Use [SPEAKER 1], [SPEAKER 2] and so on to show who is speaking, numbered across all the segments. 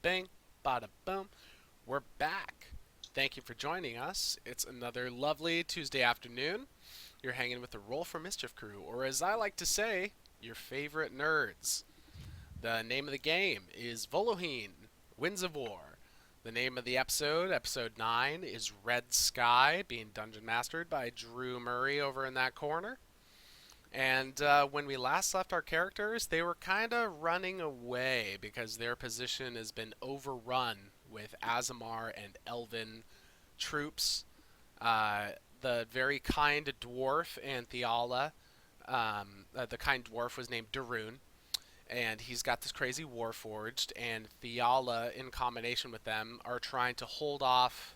[SPEAKER 1] bing, bada boom. We're back. Thank you for joining us. It's another lovely Tuesday afternoon. You're hanging with the Roll for Mischief crew, or as I like to say, your favorite nerds. The name of the game is Voloheen, Winds of War. The name of the episode 9, is Red Sky, being dungeon mastered by Drew Murray over in that corner. And when we last left our characters, they were kind of running away because their position has been overrun with aasimar and elven troops. The very kind dwarf and Thiala, the kind dwarf was named Darun, and he's got this crazy war forged, and Thiala, in combination with them, are trying to hold off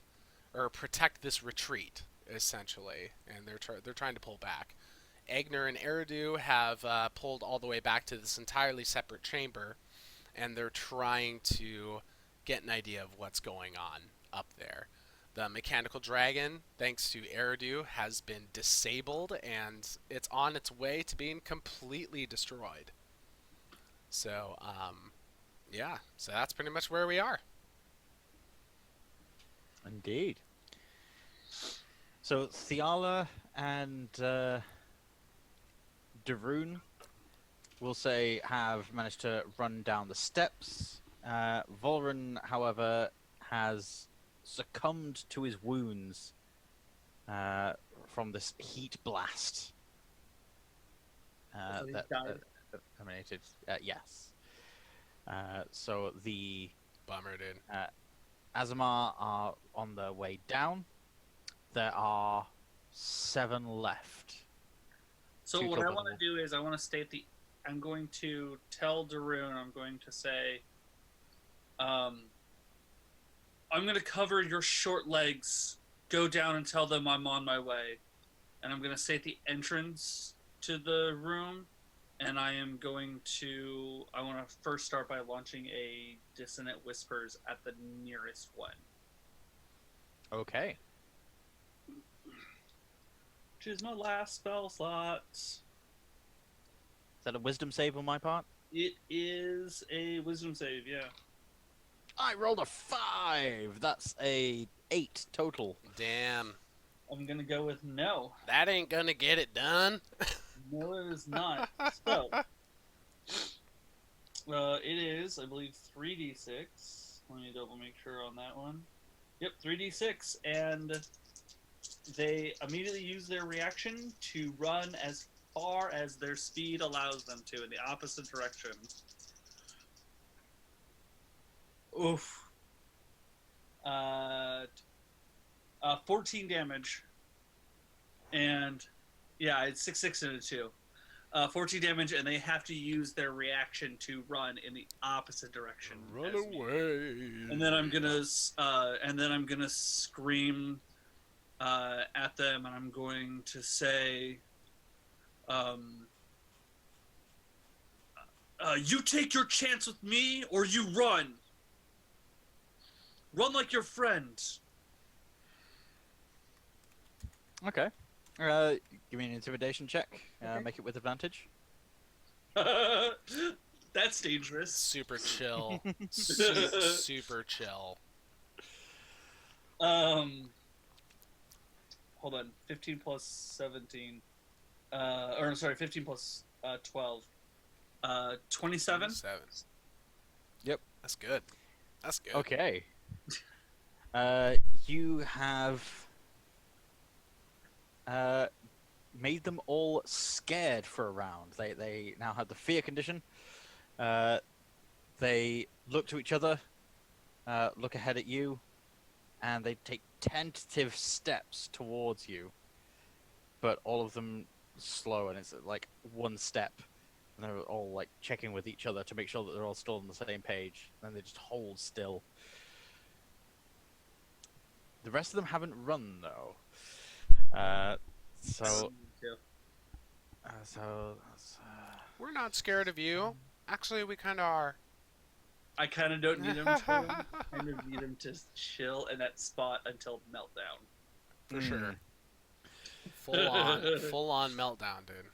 [SPEAKER 1] or protect this retreat, essentially, and they're trying to pull back. Eigner and Eridu have pulled all the way back to this entirely separate chamber, and they're trying to get an idea of what's going on up there. The mechanical dragon, thanks to Eridu, has been disabled, and it's on its way to being completely destroyed. So, yeah, so that's pretty much where we are.
[SPEAKER 2] Indeed. So Thiala and Darun, we'll say, have managed to run down the steps. Volran, however, has succumbed to his wounds from this heat blast that emanated. Yes. So the
[SPEAKER 1] Bummer, dude.
[SPEAKER 2] aasimar are on their way down. There are 7 left.
[SPEAKER 3] So what I want to do is I want to state I'm going to tell Darun, I'm going to say, I'm going to cover your short legs. Go down and tell them I'm on my way. And I'm going to state the entrance to the room. And I want to first start by launching a Dissonant Whispers at the nearest one.
[SPEAKER 2] Okay.
[SPEAKER 3] Which is my last spell slot.
[SPEAKER 2] Is that a wisdom save on my part?
[SPEAKER 3] It is a wisdom save, yeah.
[SPEAKER 2] I rolled a 5. That's a 8 total.
[SPEAKER 1] Damn.
[SPEAKER 3] I'm gonna go with no.
[SPEAKER 1] That ain't gonna get it done.
[SPEAKER 3] No, it is not. So, it is, I believe, 3d6. Let me double make sure on that one. Yep, 3d6, and they immediately use their reaction to run as far as their speed allows them to in the opposite direction. Oof. 14 damage. And, yeah, it's 6, and a 2. 14 damage, and they have to use their reaction to run in the opposite direction.
[SPEAKER 1] Run away.
[SPEAKER 3] And then I'm gonna scream at them, and I'm going to say, you take your chance with me, or you run. Run like your friend.
[SPEAKER 2] Okay. Give me an intimidation check.
[SPEAKER 3] Okay.
[SPEAKER 2] Make it with advantage.
[SPEAKER 3] That's dangerous.
[SPEAKER 1] Super chill. Super chill.
[SPEAKER 3] Hold on. 15 plus 17. 15 plus 12. 27?
[SPEAKER 1] 7.
[SPEAKER 2] Yep.
[SPEAKER 1] That's good. That's good.
[SPEAKER 2] Okay. You have made them all scared for a round. They now have the fear condition. They look to each other, look ahead at you, and they take tentative steps towards you. But all of them slow, and it's like one step. And they're all like checking with each other to make sure that they're all still on the same page. And then they just hold still. The rest of them haven't run though. So
[SPEAKER 1] We're not scared of you. Actually, we kind of are.
[SPEAKER 3] I kind of don't need him to. I kind of need him to chill in that spot until meltdown.
[SPEAKER 1] For sure. Full on meltdown, dude.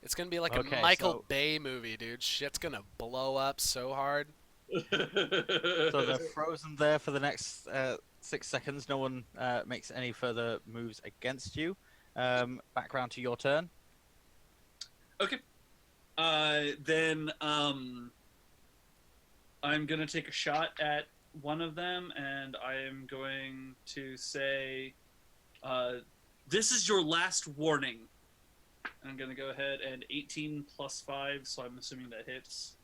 [SPEAKER 1] It's gonna be like a Michael Bay movie, dude. Shit's gonna blow up so hard.
[SPEAKER 2] So they're frozen there for the next 6 seconds. No one makes any further moves against you. Back round to your turn.
[SPEAKER 3] Okay. Then I'm gonna take a shot at one of them, and I am going to say, "This is your last warning." I'm gonna go ahead and 18 plus 5, so I'm assuming that hits.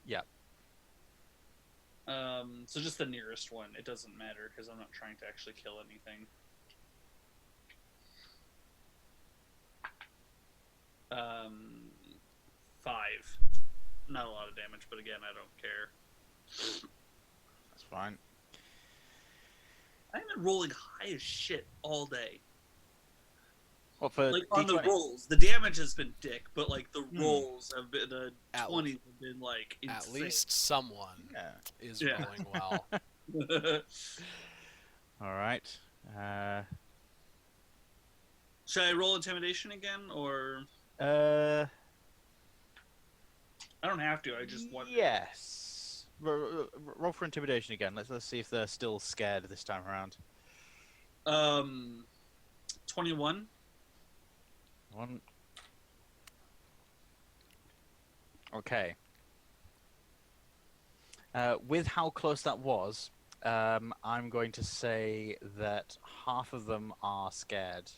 [SPEAKER 2] Yeah.
[SPEAKER 3] So just the nearest one. It doesn't matter because I'm not trying to actually kill anything. 5. Not a lot of damage, but again, I don't care.
[SPEAKER 2] That's fine.
[SPEAKER 3] I've been rolling high as shit all day.
[SPEAKER 2] What for
[SPEAKER 3] Like on
[SPEAKER 2] D20?
[SPEAKER 3] the rolls, the damage has been dick, but like the rolls have been the 20s have been like insane.
[SPEAKER 1] At least someone is rolling well.
[SPEAKER 2] All right.
[SPEAKER 3] Should I roll intimidation again, or
[SPEAKER 2] Uh.
[SPEAKER 3] I don't have to? I just want.
[SPEAKER 2] Yes. Roll for intimidation again. Let's see if they're still scared this time around.
[SPEAKER 3] 21.
[SPEAKER 2] One. Okay. With how close that was, I'm going to say that half of them are scared,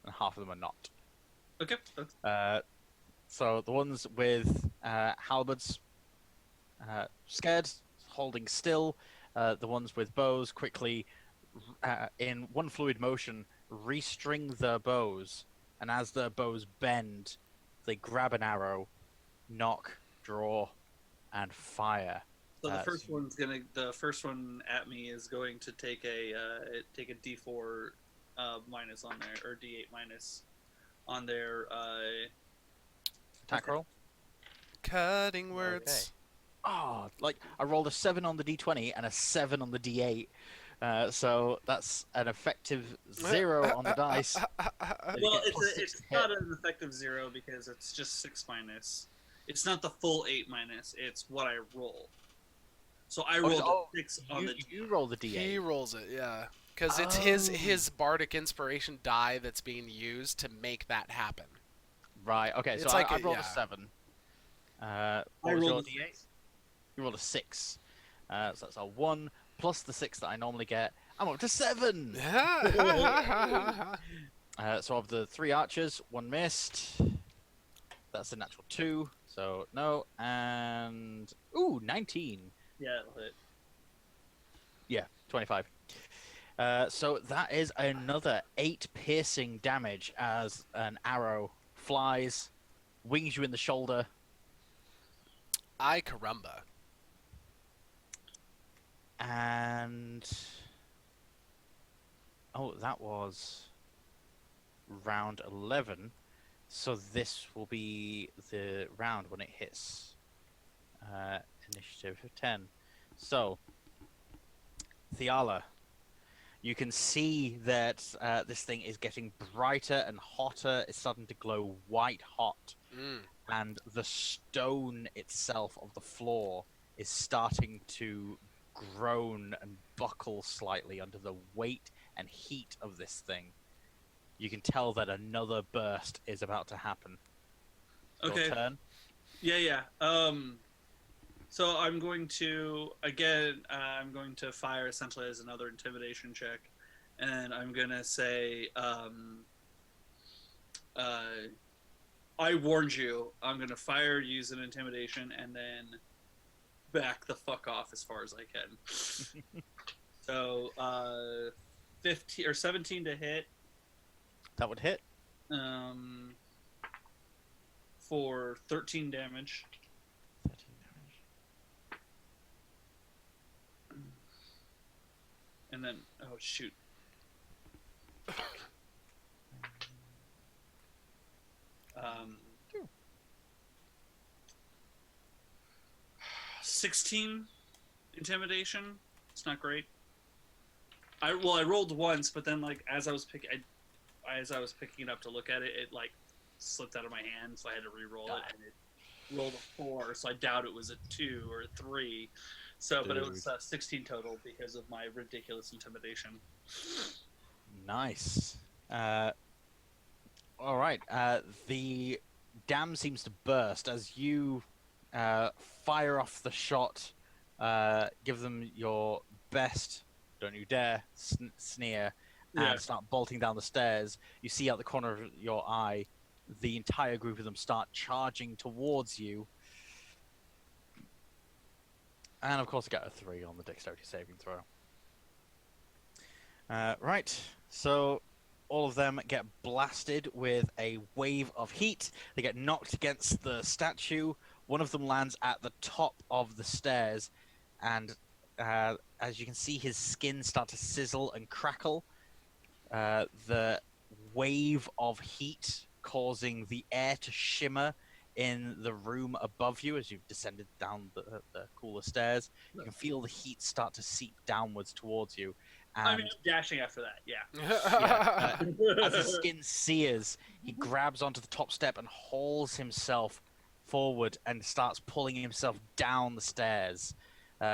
[SPEAKER 2] and half of them are not.
[SPEAKER 3] Okay.
[SPEAKER 2] So the ones with halberds, scared, holding still. The ones with bows quickly, in one fluid motion, restring their bows, and as their bows bend, they grab an arrow, knock, draw, and fire.
[SPEAKER 3] So the first one at me is going to take a D4 minus on there, or D8 minus on their
[SPEAKER 2] attack roll.
[SPEAKER 1] Cutting words.
[SPEAKER 2] Okay. Oh, like I rolled a 7 on the D20 and a 7 on the D8. So that's an effective 0 on the dice.
[SPEAKER 3] Well, it's not an effective 0 because it's just 6 minus. It's not the full 8 minus. It's what I roll. So I rolled a 6 on the.
[SPEAKER 2] You roll the D8.
[SPEAKER 1] He rolls it, yeah, because it's his bardic inspiration die that's being used to make that happen.
[SPEAKER 2] Right. Okay. So
[SPEAKER 1] It's like
[SPEAKER 2] I rolled a 7.
[SPEAKER 3] I rolled a
[SPEAKER 2] D8. You rolled a 6. So that's a 1 plus the 6 that I normally get. I'm up to 7. So of the 3 archers, 1 missed. That's a natural 2. So no, and 19.
[SPEAKER 3] Yeah, it'll hit.
[SPEAKER 2] Yeah, 25. So that is another 8 piercing damage as an arrow flies, wings you in the shoulder.
[SPEAKER 1] Ay caramba.
[SPEAKER 2] And that was round 11. So this will be the round when it hits initiative 10. So, Thiala, you can see that this thing is getting brighter and hotter. It's starting to glow white hot. And the stone itself of the floor is starting to groan and buckle slightly under the weight and heat of this thing. You can tell that another burst is about to happen.
[SPEAKER 3] Okay.
[SPEAKER 2] Your turn.
[SPEAKER 3] Yeah. So I'm going to I'm going to fire essentially as another intimidation check, and I'm gonna say, I warned you. I'm gonna fire, use an intimidation, and then back the fuck off as far as I can. So 15 or 17 to hit.
[SPEAKER 2] That would hit.
[SPEAKER 3] For 13 damage.
[SPEAKER 2] 13 damage.
[SPEAKER 3] And then, oh shoot. 16 intimidation. It's not great. I rolled once, but then like as I was picking it up to look at it, it like slipped out of my hand, so I had to re-roll it. And rolled a 4, so I doubt it was a 2 or a 3. So, but it was
[SPEAKER 2] Dude.
[SPEAKER 3] 16 total because of my ridiculous intimidation.
[SPEAKER 2] Nice. All right. The dam seems to burst as you fire off the shot. Give them your best. Don't you dare sneer
[SPEAKER 3] Yeah.
[SPEAKER 2] and start bolting down the stairs. You see out the corner of your eye, the entire group of them start charging towards you. And of course, I got a 3 on the dexterity saving throw. Right. So all of them get blasted with a wave of heat. They get knocked against the statue. One of them lands at the top of the stairs, and as you can see, his skin start to sizzle and crackle. The wave of heat causing the air to shimmer in the room above you as you've descended down the cooler stairs. You can feel the heat start to seep downwards towards you. And
[SPEAKER 3] I mean, I'm dashing after that, yeah.
[SPEAKER 2] as his skin sears, he grabs onto the top step and hauls himself forward and starts pulling himself down the stairs.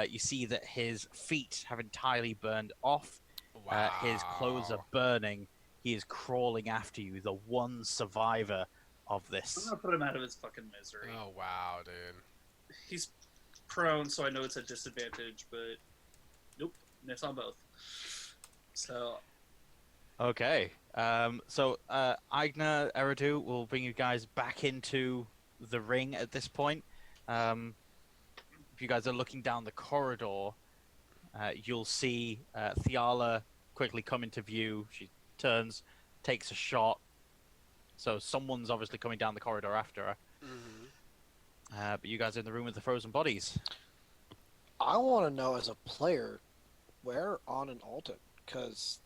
[SPEAKER 2] You see that his feet have entirely burned off.
[SPEAKER 1] Wow.
[SPEAKER 2] His clothes are burning. He is crawling after you, the one survivor of
[SPEAKER 3] I'm
[SPEAKER 2] this.
[SPEAKER 3] gonna put him out of his fucking misery.
[SPEAKER 1] Oh wow, dude.
[SPEAKER 3] He's prone, so I know it's a disadvantage, but nope, it's on both. So
[SPEAKER 2] Okay. So Eigner, Eridu will bring you guys back into the ring at this point. If you guys are looking down the corridor, you'll see Thiala quickly come into view. She turns, takes a shot. So someone's obviously coming down the corridor after her.
[SPEAKER 1] Mm-hmm.
[SPEAKER 2] But you guys are in the room with the frozen bodies.
[SPEAKER 4] I want to know as a player where On and Alton, because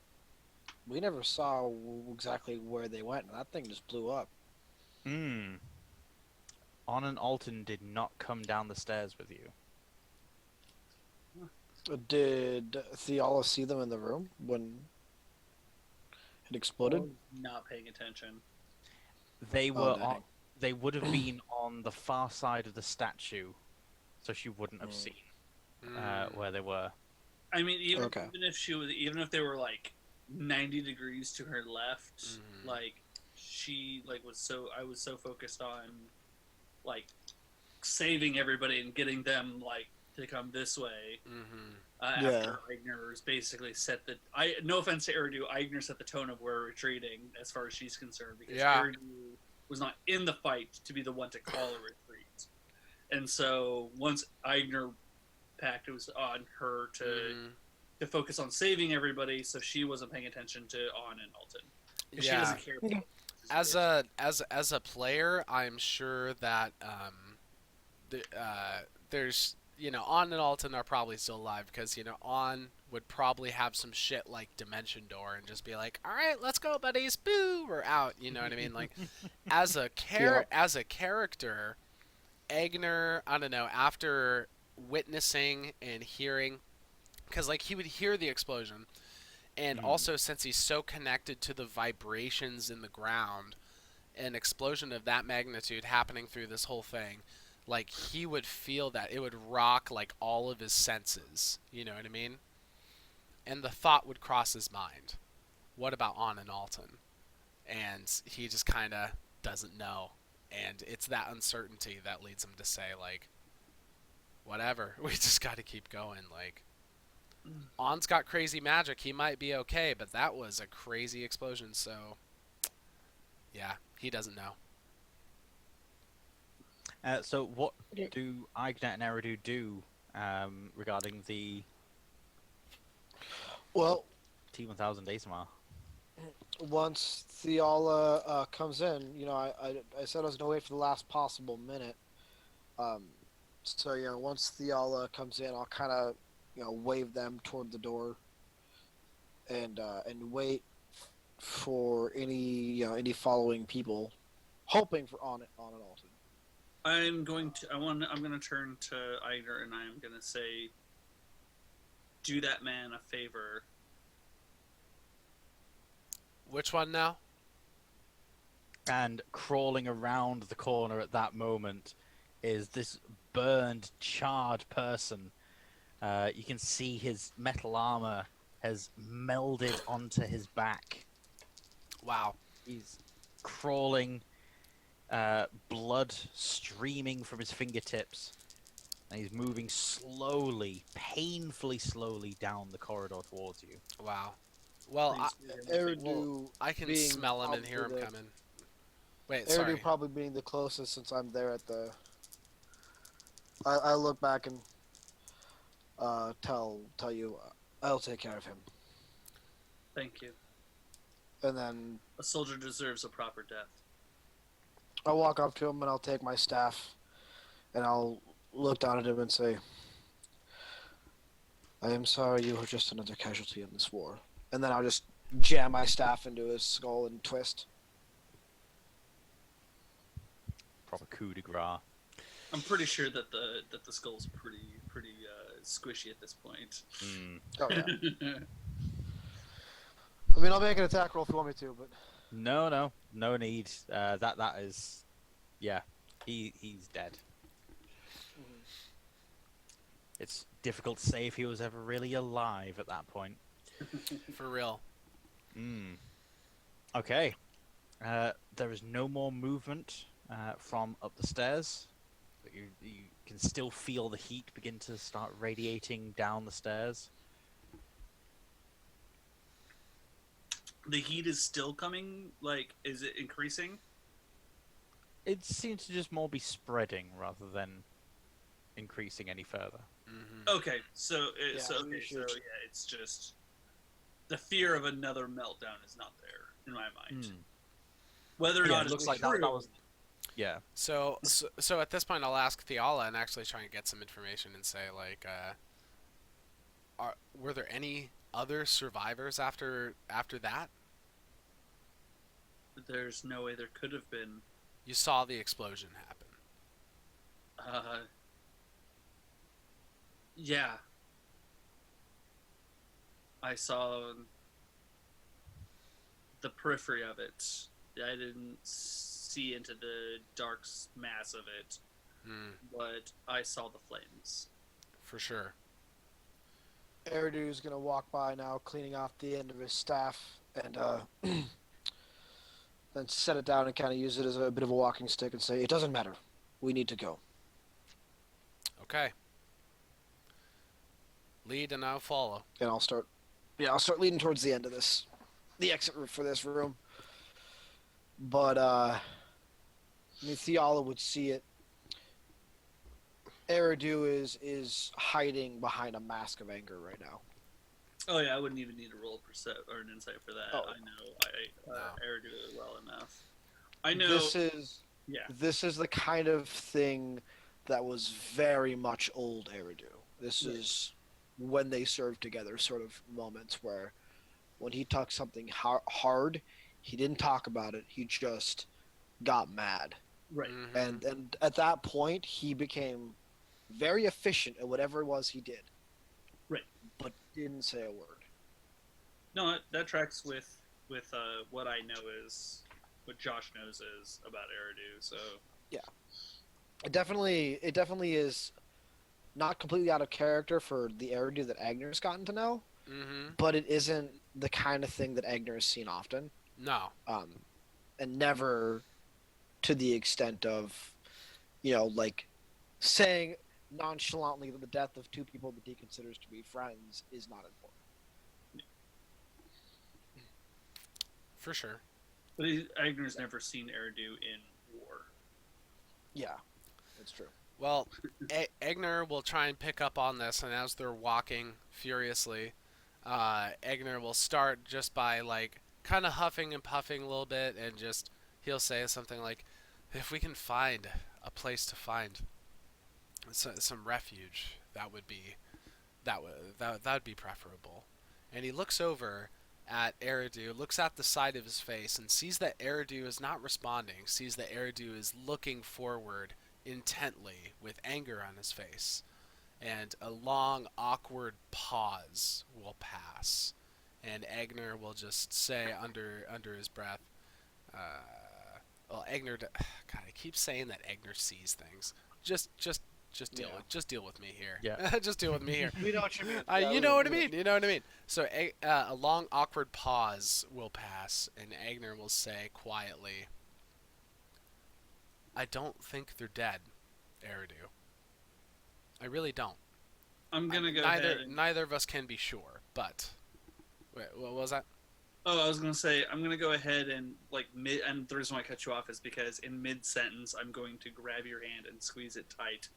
[SPEAKER 4] we never saw exactly where they went, and that thing just blew up.
[SPEAKER 2] On and Alton did not come down the stairs with you.
[SPEAKER 4] Did Thiala see them in the room when it exploded?
[SPEAKER 3] not paying attention.
[SPEAKER 2] They were
[SPEAKER 4] dang.
[SPEAKER 2] on, they would have been on the far side of the statue, so she wouldn't have seen where they were.
[SPEAKER 3] I mean, even
[SPEAKER 4] Okay.
[SPEAKER 3] even if they were like 90 degrees to her left,
[SPEAKER 1] Mhm.
[SPEAKER 3] like she like I was so focused on like saving everybody and getting them like to come this way.
[SPEAKER 1] Mm-hmm.
[SPEAKER 3] After Eigner was basically set the no offense to Eridu, Eigner set the tone of where we're retreating as far as she's concerned, because
[SPEAKER 1] Yeah.
[SPEAKER 3] Eridu was not in the fight to be the one to call a retreat. And so once Eigner packed, it was on her to focus on saving everybody, so she wasn't paying attention to On and Alton. She
[SPEAKER 1] Yeah.
[SPEAKER 3] doesn't care.
[SPEAKER 4] Yeah.
[SPEAKER 1] As a player, I'm sure that there's On and Alton are probably still alive because On would probably have some shit like Dimension Door and just be like, all right, let's go, buddies, boo, we're out. You know what I mean? Like as a character, Eigner, I don't know, after witnessing and hearing, because like he would hear the explosion, and also since he's so connected to the vibrations in the ground, an explosion of that magnitude happening through this whole thing, like he would feel that it would rock like all of his senses. You know what I mean? And the thought would cross his mind, what about On and Alton? And he just kind of doesn't know. And it's that uncertainty that leads him to say, like, whatever, we just got to keep going. Like, On's got crazy magic. He might be okay, but that was a crazy explosion. So, yeah, he doesn't know.
[SPEAKER 2] So what do Eigner and Eridu do regarding the
[SPEAKER 4] Well,
[SPEAKER 2] T1000 aasimar?
[SPEAKER 4] once Thiala comes in, I said I was gonna wait for the last possible minute. So once Thiala comes in, I'll kind of wave them toward the door, and wait for any following people, hoping for on and Alton.
[SPEAKER 3] I'm going to turn to Eigner and I'm going to say, do that man a favor.
[SPEAKER 1] Which one now?
[SPEAKER 2] And crawling around the corner at that moment is this burned, charred person. You can see his metal armor has melded onto his back.
[SPEAKER 1] Wow.
[SPEAKER 2] He's crawling, blood streaming from his fingertips, and he's moving slowly, painfully slowly down the corridor towards you.
[SPEAKER 1] Wow. Well,
[SPEAKER 4] Eridu
[SPEAKER 1] I can
[SPEAKER 4] being
[SPEAKER 1] smell him and hear him
[SPEAKER 4] probably the-
[SPEAKER 1] coming. Wait,
[SPEAKER 4] Eridu
[SPEAKER 1] sorry.
[SPEAKER 4] probably being the closest since I'm there at the. I look back and tell you I'll take care of him,
[SPEAKER 3] Thank you.
[SPEAKER 4] and then
[SPEAKER 3] A soldier deserves a proper death.
[SPEAKER 4] I'll walk up to him and I'll take my staff, and I'll look down at him and say, "I am sorry you are just another casualty in this war." And then I'll just jam my staff into his skull and twist.
[SPEAKER 2] Proper coup de grace.
[SPEAKER 3] I'm pretty sure that the skull's pretty squishy at this point.
[SPEAKER 4] Oh yeah. I mean, I'll make an attack roll if you want me to, but
[SPEAKER 2] No need. That is, yeah, he's dead. It's difficult to say if he was ever really alive at that point.
[SPEAKER 1] For real.
[SPEAKER 2] Okay. There is no more movement from up the stairs. But you can still feel the heat begin to start radiating down the stairs.
[SPEAKER 3] The heat is still coming. Like, is it increasing?
[SPEAKER 2] It seems to just more be spreading rather than increasing any further.
[SPEAKER 1] Mm-hmm.
[SPEAKER 3] Okay, so it's just the fear of another meltdown is not there in my mind. Whether or
[SPEAKER 2] Yeah,
[SPEAKER 3] not
[SPEAKER 2] it looks
[SPEAKER 3] it's
[SPEAKER 2] like
[SPEAKER 3] true,
[SPEAKER 2] that was. Yeah.
[SPEAKER 1] So at this point, I'll ask Thiala and actually try and get some information and say, like, were there any other survivors after that?
[SPEAKER 3] there's no way there could have been.
[SPEAKER 1] You saw the explosion happen.
[SPEAKER 3] Yeah. I saw the periphery of it. I didn't see into the dark mass of it, but I saw the flames.
[SPEAKER 1] For sure.
[SPEAKER 4] Eridu's gonna walk by now, cleaning off the end of his staff, and then set it down and kind of use it as a bit of a walking stick and say, "It doesn't matter. We need to go."
[SPEAKER 1] Okay. Lead and I'll follow.
[SPEAKER 4] And I'll start leading towards the end of the exit route for this room. But I mean, Thiala would see it. Eridu is hiding behind a mask of anger right now.
[SPEAKER 3] Oh yeah, I wouldn't even need a roll of percept or an insight for that.
[SPEAKER 4] Oh.
[SPEAKER 3] I know
[SPEAKER 1] No.
[SPEAKER 3] Eridu well enough. I know.
[SPEAKER 4] This is the kind of thing that was very much old Eridu. This is when they served together, sort of moments where when he talked something hard, he didn't talk about it. He just got mad.
[SPEAKER 3] Right.
[SPEAKER 1] Mhm.
[SPEAKER 4] And at that point, he became very efficient at whatever it was he did.
[SPEAKER 3] Right.
[SPEAKER 4] But didn't say a word.
[SPEAKER 3] No, that tracks with what I know is what Josh knows is about Eridu. So
[SPEAKER 4] It definitely is not completely out of character for the Eridu that Eigner's gotten to know,
[SPEAKER 1] Mhm.
[SPEAKER 4] but it isn't the kind of thing that Eigner has seen often.
[SPEAKER 1] No.
[SPEAKER 4] And never to the extent of, like saying nonchalantly that the death of two people that he considers to be friends is not important.
[SPEAKER 1] For sure.
[SPEAKER 3] but Eigner's never seen Eridu in war.
[SPEAKER 4] Yeah, that's true.
[SPEAKER 1] Well, Eigner will try and pick up on this, and as they're walking furiously, Eigner will start just by, like, kind of huffing and puffing a little bit, and just, he'll say something like, if we can find a place to find some refuge, that would be preferable. And he looks over at Eridu, looks at the side of his face, and sees that Eridu is not responding, sees that Eridu is looking forward intently with anger on his face. And a long, awkward pause will pass. And Eigner will just say under his breath, well, Eigner... God, I keep saying that Eigner sees things. just deal
[SPEAKER 4] Yeah.
[SPEAKER 1] just deal with me here.
[SPEAKER 2] Yeah.
[SPEAKER 1] Just deal with me here.
[SPEAKER 4] We know what you mean.
[SPEAKER 1] You know what I mean. You know what I mean. So a long awkward pause will pass, and Eigner will say quietly, "I don't think they're dead, Eridu. I really don't.
[SPEAKER 3] I'm gonna go
[SPEAKER 1] neither
[SPEAKER 3] ahead.
[SPEAKER 1] neither of us can be sure, but wait, what was that?
[SPEAKER 3] Oh, I was gonna say I'm gonna go ahead and and the reason why I cut you off is because in mid sentence I'm going to grab your hand and squeeze it tight,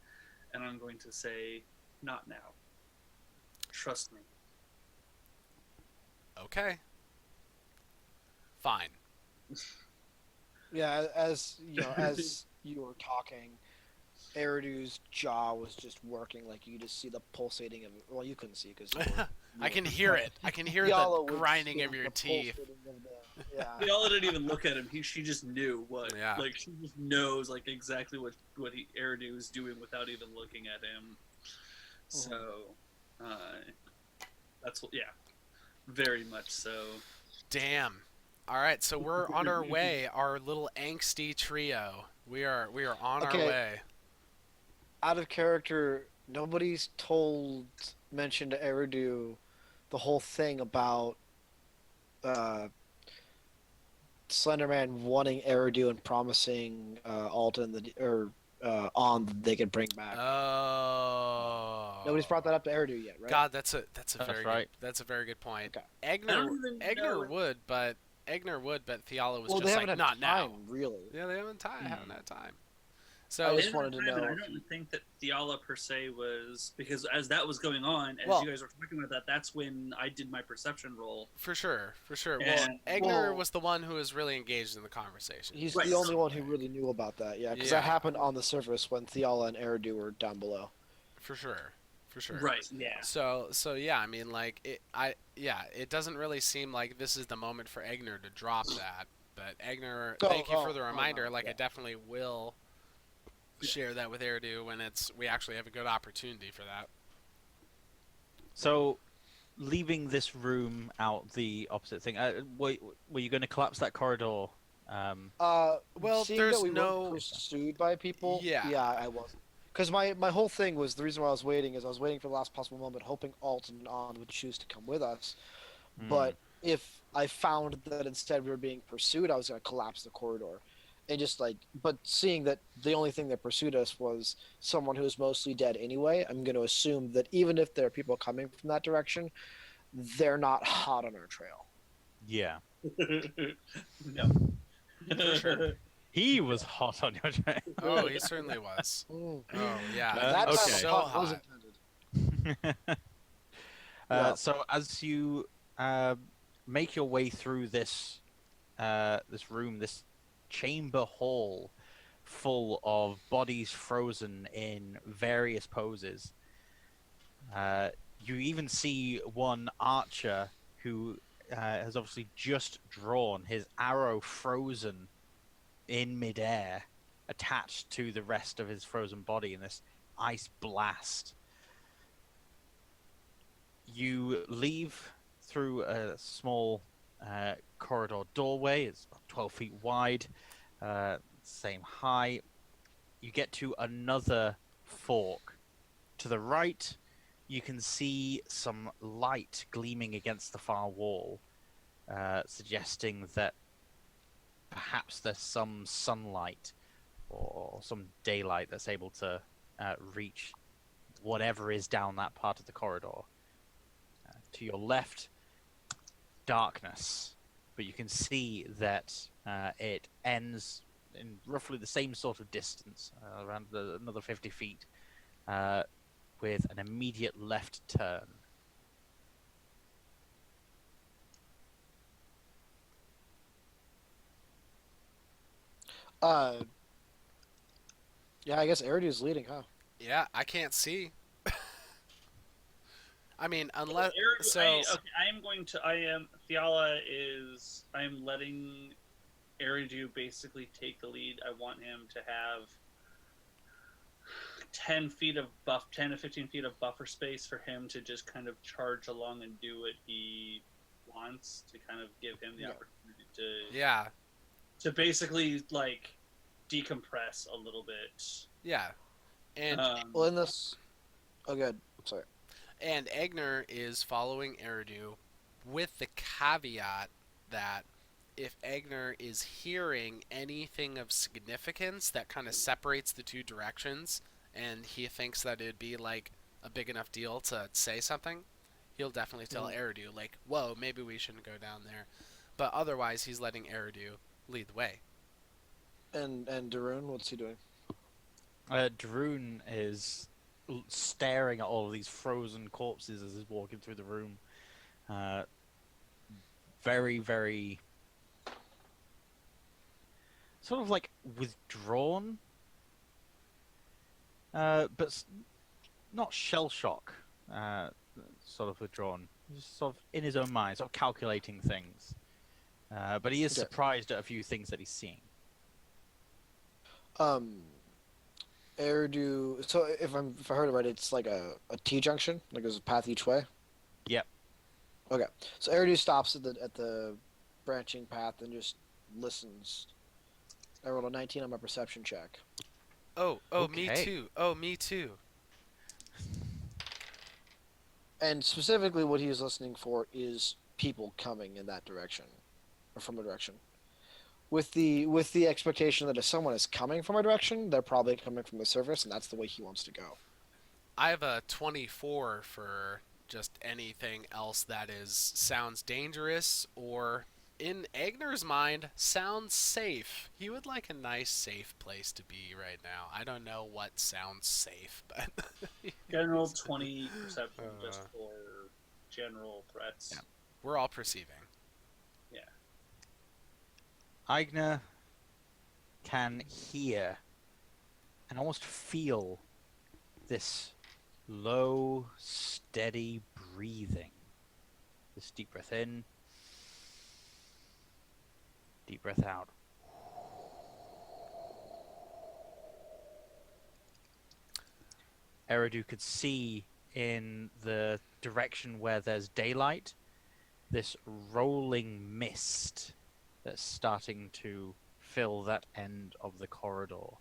[SPEAKER 3] and I'm going to say, "Not now. Trust me."
[SPEAKER 1] Okay, fine."
[SPEAKER 4] Yeah, as you know, as you were talking, Eridu's jaw was just working. Like you just see the pulsating of. Well, you couldn't see because
[SPEAKER 1] I can hear it. I can hear the
[SPEAKER 4] Thiala would
[SPEAKER 1] grinding
[SPEAKER 4] see
[SPEAKER 1] of your
[SPEAKER 4] the
[SPEAKER 1] teeth.
[SPEAKER 4] pulsating of the- yeah.
[SPEAKER 3] Y'all didn't even look at him. She just knew what.
[SPEAKER 1] Yeah.
[SPEAKER 3] Like she just knows exactly what Eridu is doing without even looking at him. So, that's what. Yeah, very much so.
[SPEAKER 1] Damn. All right, so we're on our way. Our little angsty trio. We are on our
[SPEAKER 4] Okay.
[SPEAKER 1] way.
[SPEAKER 4] Out of character, nobody's mentioned to Eridu the whole thing about Slenderman wanting Eridu and promising Alton on that they could bring back.
[SPEAKER 1] Oh.
[SPEAKER 4] Nobody's brought that up to Eridu yet, right?
[SPEAKER 1] God, that's a
[SPEAKER 2] That's
[SPEAKER 1] very
[SPEAKER 2] right.
[SPEAKER 1] that's a very good point.
[SPEAKER 4] Okay.
[SPEAKER 3] I don't even know.
[SPEAKER 1] Egner would, but Thiala was
[SPEAKER 4] Well,
[SPEAKER 1] just
[SPEAKER 4] they
[SPEAKER 1] like,
[SPEAKER 4] haven't
[SPEAKER 1] not
[SPEAKER 4] had time,
[SPEAKER 1] now.
[SPEAKER 4] really.
[SPEAKER 1] Yeah, they haven't
[SPEAKER 2] Hmm.
[SPEAKER 1] had time.
[SPEAKER 4] I
[SPEAKER 1] So
[SPEAKER 4] just wanted to
[SPEAKER 3] I
[SPEAKER 4] know.
[SPEAKER 3] don't think that Thiala per se was because as that was going on, as
[SPEAKER 1] Well-
[SPEAKER 3] you guys were talking about that, that's when I did my perception roll.
[SPEAKER 1] for sure. Well,
[SPEAKER 3] And-
[SPEAKER 1] Egner
[SPEAKER 4] Well-
[SPEAKER 1] was the one who was really engaged in the conversation.
[SPEAKER 4] He's
[SPEAKER 3] Right.
[SPEAKER 4] the only one who really knew about that, yeah, because
[SPEAKER 1] Yeah.
[SPEAKER 4] that happened on the surface when Thiala and Eridu were down below.
[SPEAKER 1] For sure.
[SPEAKER 3] Right. Yeah.
[SPEAKER 1] So yeah, I mean, like it doesn't really seem like this is the moment for Egner to drop that. But Egner, thank you for the reminder.
[SPEAKER 4] no,
[SPEAKER 1] I
[SPEAKER 4] yeah.
[SPEAKER 1] definitely will share that with Eridu when we actually have a good opportunity for that.
[SPEAKER 2] So, leaving this room out the opposite thing, were you going to collapse that corridor?
[SPEAKER 1] Well,
[SPEAKER 4] seeing
[SPEAKER 1] there's
[SPEAKER 4] that we
[SPEAKER 1] no-
[SPEAKER 4] weren't pursued by people.
[SPEAKER 1] Yeah.
[SPEAKER 4] I was. Because my whole thing was the reason why I was waiting is I was waiting for the last possible moment, hoping Alton and On would choose to come with us.
[SPEAKER 2] Hmm.
[SPEAKER 4] But if I found that instead we were being pursued, I was going to collapse the corridor. And but seeing that the only thing that pursued us was someone who was mostly dead anyway, I'm going to assume that even if there are people coming from that direction, they're not hot on our trail.
[SPEAKER 2] Yeah.
[SPEAKER 3] No.
[SPEAKER 1] For sure.
[SPEAKER 2] He was hot on your train.
[SPEAKER 1] Oh, he certainly was.
[SPEAKER 4] Mm.
[SPEAKER 1] Oh yeah,
[SPEAKER 4] That
[SPEAKER 2] okay.
[SPEAKER 4] type of
[SPEAKER 1] so
[SPEAKER 4] hot was
[SPEAKER 1] hot.
[SPEAKER 4] intended. Yeah.
[SPEAKER 2] So as you make your way through this room, this chamber hall full of bodies frozen in various poses, you even see one archer who has obviously just drawn his arrow frozen in midair, attached to the rest of his frozen body in this ice blast. You leave through a small corridor doorway. It's about 12 feet wide, same height. You get to another fork. To the right, you can see some light gleaming against the far wall, suggesting that perhaps there's some sunlight or some daylight that's able to reach whatever is down that part of the corridor. To your left, darkness, but you can see that it ends in roughly the same sort of distance, around another 50 feet, with an immediate left turn.
[SPEAKER 4] Yeah, I guess Eridu's leading, huh?
[SPEAKER 1] Yeah, I can't see. I mean, unless
[SPEAKER 3] Eridu,
[SPEAKER 1] so.
[SPEAKER 3] I am letting Eridu basically take the lead. I want him to have 10 to 15 feet of buffer space for him to just kind of charge along and do what he wants, to kind of give him the opportunity
[SPEAKER 1] Yeah,
[SPEAKER 3] to basically decompress a little bit.
[SPEAKER 1] yeah. And
[SPEAKER 4] Well, in this, oh, good. Sorry.
[SPEAKER 1] and Eigner is following Eridu with the caveat that if Eigner is hearing anything of significance that kind of separates the two directions, and he thinks that it'd be like a big enough deal to say something, he'll definitely tell Eridu, like, whoa, maybe we shouldn't go down there. But otherwise, he's letting Eridu lead the way.
[SPEAKER 4] And Darun, what's he doing?
[SPEAKER 2] Droon is staring at all of these frozen corpses as he's walking through the room. Very, very sort of like withdrawn, but not shell shock. Sort of withdrawn, just sort of in his own mind, sort of calculating things. But he is surprised at a few things that he's seeing.
[SPEAKER 4] Eridu. So if I heard it right, it's like a T junction. Like there's a path each way.
[SPEAKER 2] Yep.
[SPEAKER 4] Okay. So Eridu stops at the branching path and just listens. I rolled a 19 on my perception check.
[SPEAKER 1] Oh, me
[SPEAKER 2] Okay.
[SPEAKER 1] too. Oh, me too.
[SPEAKER 4] And specifically, what he is listening for is people coming in that direction, or from a direction. With the expectation that if someone is coming from a direction, they're probably coming from the surface, and that's the way he wants to go.
[SPEAKER 1] I have a 24 for just anything else that sounds dangerous or, in Eigner's mind, sounds safe. He would like a nice, safe place to be right now. I don't know what sounds safe, but
[SPEAKER 3] General 20 perception just for general threats.
[SPEAKER 1] Yeah. We're all perceiving.
[SPEAKER 3] Yeah.
[SPEAKER 2] Eigner can hear and almost feel this low, steady breathing. This deep breath in, deep breath out. Eridu could see in the direction where there's daylight this rolling mist that's starting to fill that end of the corridor.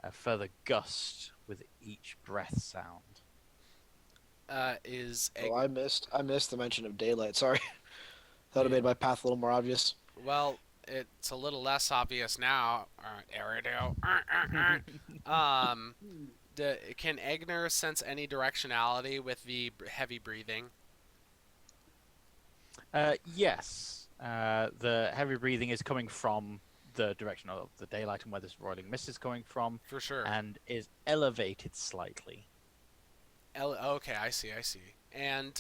[SPEAKER 2] A further gust with each breath sound.
[SPEAKER 4] I missed the mention of daylight. Sorry, that would have made my path a little more obvious.
[SPEAKER 1] Well, it's a little less obvious now. Eridu. Can Eigner sense any directionality with the heavy breathing?
[SPEAKER 2] Yes. The heavy breathing is coming from the direction of the daylight and where this roiling mist is coming from.
[SPEAKER 1] For sure.
[SPEAKER 2] And is elevated slightly.
[SPEAKER 1] Okay, I see. And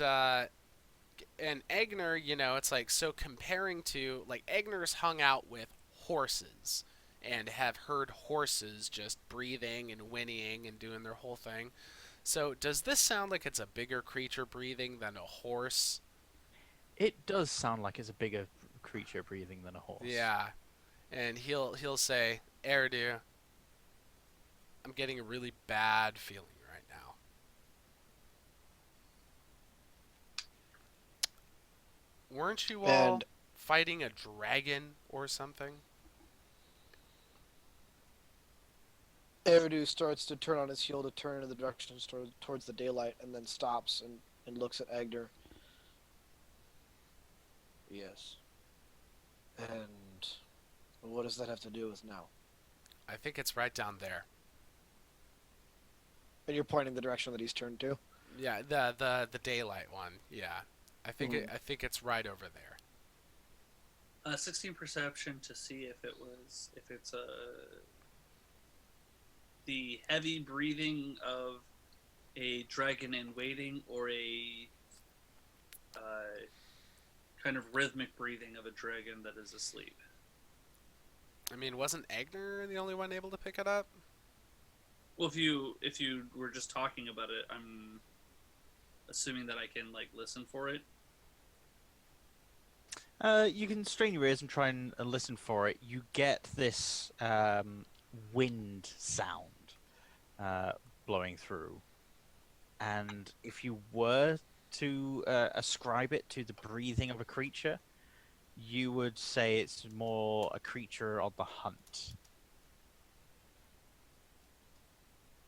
[SPEAKER 1] Eigner, it's like, so comparing to, like, Eigner's hung out with horses and have heard horses just breathing and whinnying and doing their whole thing. So does this sound like it's a bigger creature breathing than a horse?
[SPEAKER 2] It does sound like it's a bigger creature breathing than a horse.
[SPEAKER 1] Yeah. And he'll say, Eridu, I'm getting a really bad feeling right now. Weren't you all fighting a dragon or something?
[SPEAKER 4] Eridu starts to turn on his heel to turn in the direction towards the daylight, and then stops and looks at Eigner. Yes. And what does that have to do with now?
[SPEAKER 1] I think it's right down there.
[SPEAKER 4] And you're pointing the direction that he's turned to?
[SPEAKER 1] Yeah, the daylight one. Yeah. I think I think it's right over there.
[SPEAKER 3] 16 perception to see if it's the heavy breathing of a dragon in waiting, or a kind of rhythmic breathing of a dragon that is asleep.
[SPEAKER 1] I mean, wasn't Eigner the only one able to pick it up?
[SPEAKER 3] Well, if you were just talking about it, I'm assuming that I can listen for it.
[SPEAKER 2] You can strain your ears and try and listen for it. You get this wind sound blowing through, and if you were to ascribe it to the breathing of a creature, you would say it's more a creature on the hunt.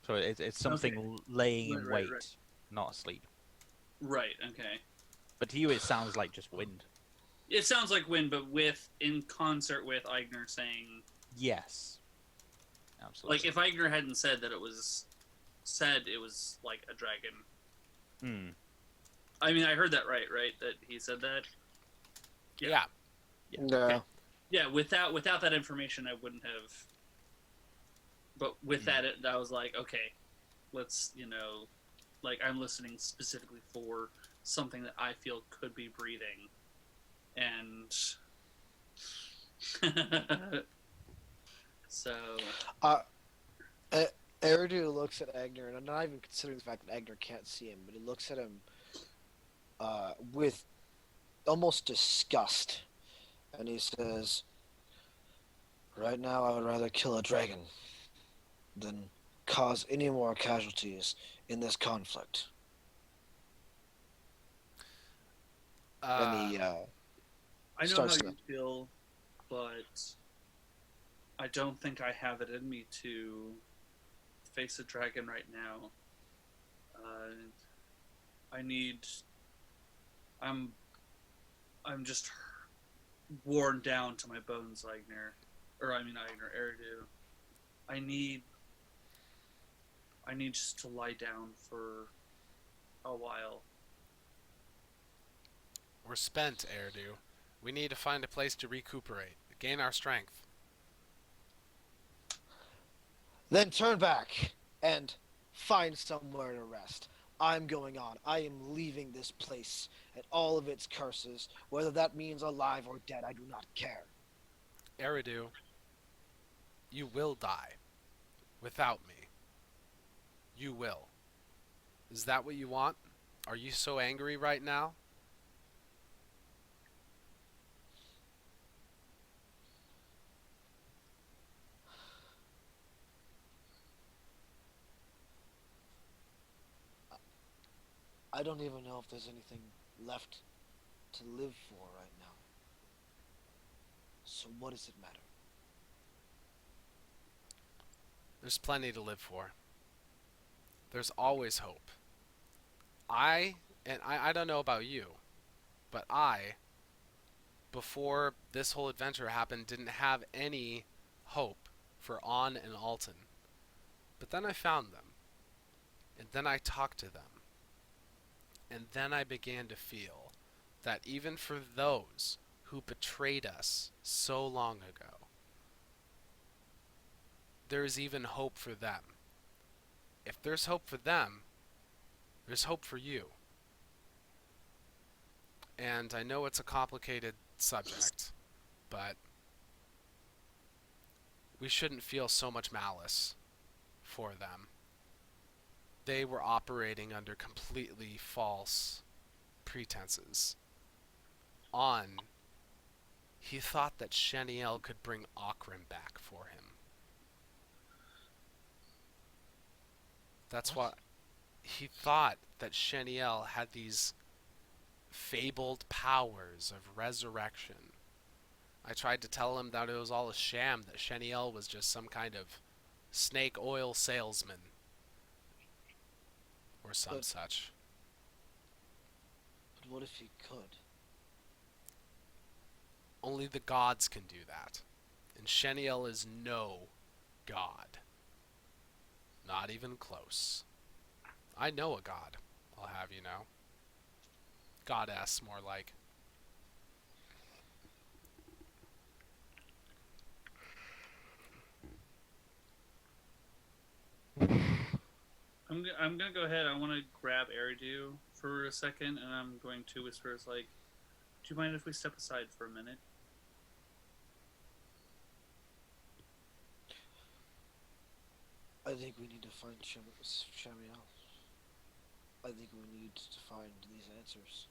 [SPEAKER 2] So it's something laying in
[SPEAKER 3] Right.
[SPEAKER 2] wait, not asleep.
[SPEAKER 3] Right. Okay.
[SPEAKER 2] But to you, it sounds like just wind.
[SPEAKER 3] It sounds like wind, but in concert with Eigner saying,
[SPEAKER 2] Yes. Absolutely.
[SPEAKER 3] like, if Eigner hadn't said that it was like a dragon.
[SPEAKER 2] Hmm.
[SPEAKER 3] I mean, I heard that right? That he said that.
[SPEAKER 1] Yeah.
[SPEAKER 4] Yeah.
[SPEAKER 3] Okay. Yeah. Without that information, I wouldn't have. But with that, I was like, okay, let's like I'm listening specifically for something that I feel could be breathing, and so.
[SPEAKER 4] Eridu looks at Eigner, and I'm not even considering the fact that Eigner can't see him, but he looks at him with almost disgust, and he says, "Right now, I would rather kill a dragon than cause any more casualties in this conflict." And he
[SPEAKER 3] I know how
[SPEAKER 4] starts
[SPEAKER 3] you feel, but I don't think I have it in me to face a dragon right now. I'm just worn down to my bones, Eigner. Eridu. I need just to lie down for a while.
[SPEAKER 1] We're spent, Eridu. We need to find a place to recuperate, gain our strength.
[SPEAKER 4] Then turn back and find somewhere to rest. I'm going on. I am leaving this place and all of its curses. Whether that means alive or dead, I do not care.
[SPEAKER 1] Eridu, you will die. Without me. You will. Is that what you want? Are you so angry right now?
[SPEAKER 4] I don't even know if there's anything left to live for right now. So what does it matter?
[SPEAKER 1] There's plenty to live for. There's always hope. I don't know about you, but before this whole adventure happened, didn't have any hope for On and Alton. But then I found them. And then I talked to them. And then I began to feel that even for those who betrayed us so long ago, there is even hope for them. If there's hope for them, there's hope for you. And I know it's a complicated subject, but we shouldn't feel so much malice for them. They were operating under completely false pretenses. He thought that Sheniel could bring Akrim back for him. That's what he thought, that Sheniel had these fabled powers of resurrection. I tried to tell him that it was all a sham, that Sheniel was just some kind of snake oil salesman or some such.
[SPEAKER 4] But what if he could?
[SPEAKER 1] Only the gods can do that. And Sheniel is no god. Not even close. I know a god, I'll have you know. Goddess, more like.
[SPEAKER 3] I'm gonna go ahead. I want to grab Eridu for a second, and I'm going to whisper, "It's like, do you mind if we step aside for a minute?"
[SPEAKER 4] I think we need to find Shamiel. I think we need to find these answers.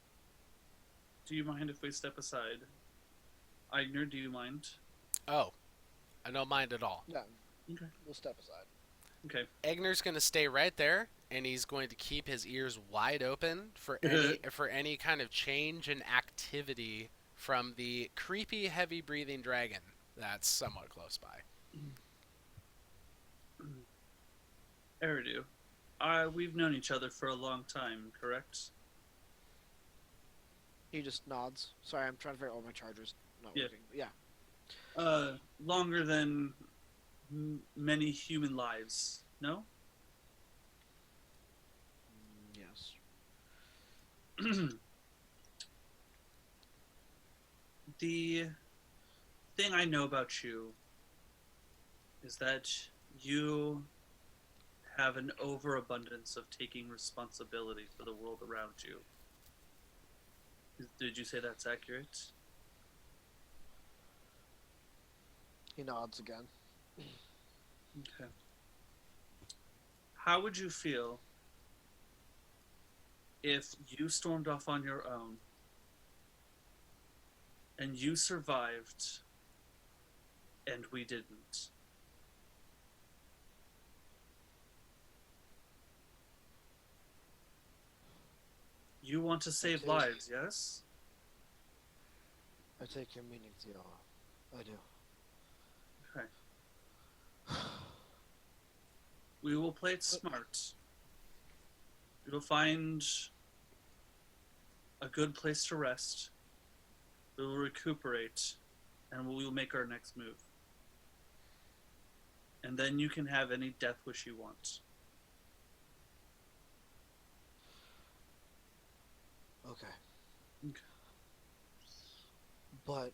[SPEAKER 3] Do you mind if we step aside? Eigner, do you mind?
[SPEAKER 1] Oh, I don't mind at all.
[SPEAKER 4] Yeah.
[SPEAKER 3] Okay.
[SPEAKER 4] We'll step aside.
[SPEAKER 3] Okay.
[SPEAKER 1] Eigner's going to stay right there, and he's going to keep his ears wide open for any kind of change in activity from the creepy, heavy-breathing dragon that's somewhat close by.
[SPEAKER 3] Eridu, we've known each other for a long time, correct?
[SPEAKER 4] He just nods. Sorry, I'm trying to figure out all my chargers not
[SPEAKER 3] Yeah.
[SPEAKER 4] working. But yeah.
[SPEAKER 3] Longer than many human lives, no?
[SPEAKER 4] Yes.
[SPEAKER 3] The thing I know about you is that you have an overabundance of taking responsibility for the world around you. Did you say that's accurate?
[SPEAKER 4] He nods again.
[SPEAKER 3] Okay. How would you feel if you stormed off on your own and you survived and we didn't? You want to save
[SPEAKER 4] Okay.
[SPEAKER 3] lives, yes?
[SPEAKER 4] I take your meaning, Thiala. I do.
[SPEAKER 3] Okay. We will play it smart. We will find a good place to rest. We will recuperate, and we will make our next move. And then you can have any death wish you want.
[SPEAKER 4] Okay.
[SPEAKER 3] Okay.
[SPEAKER 4] But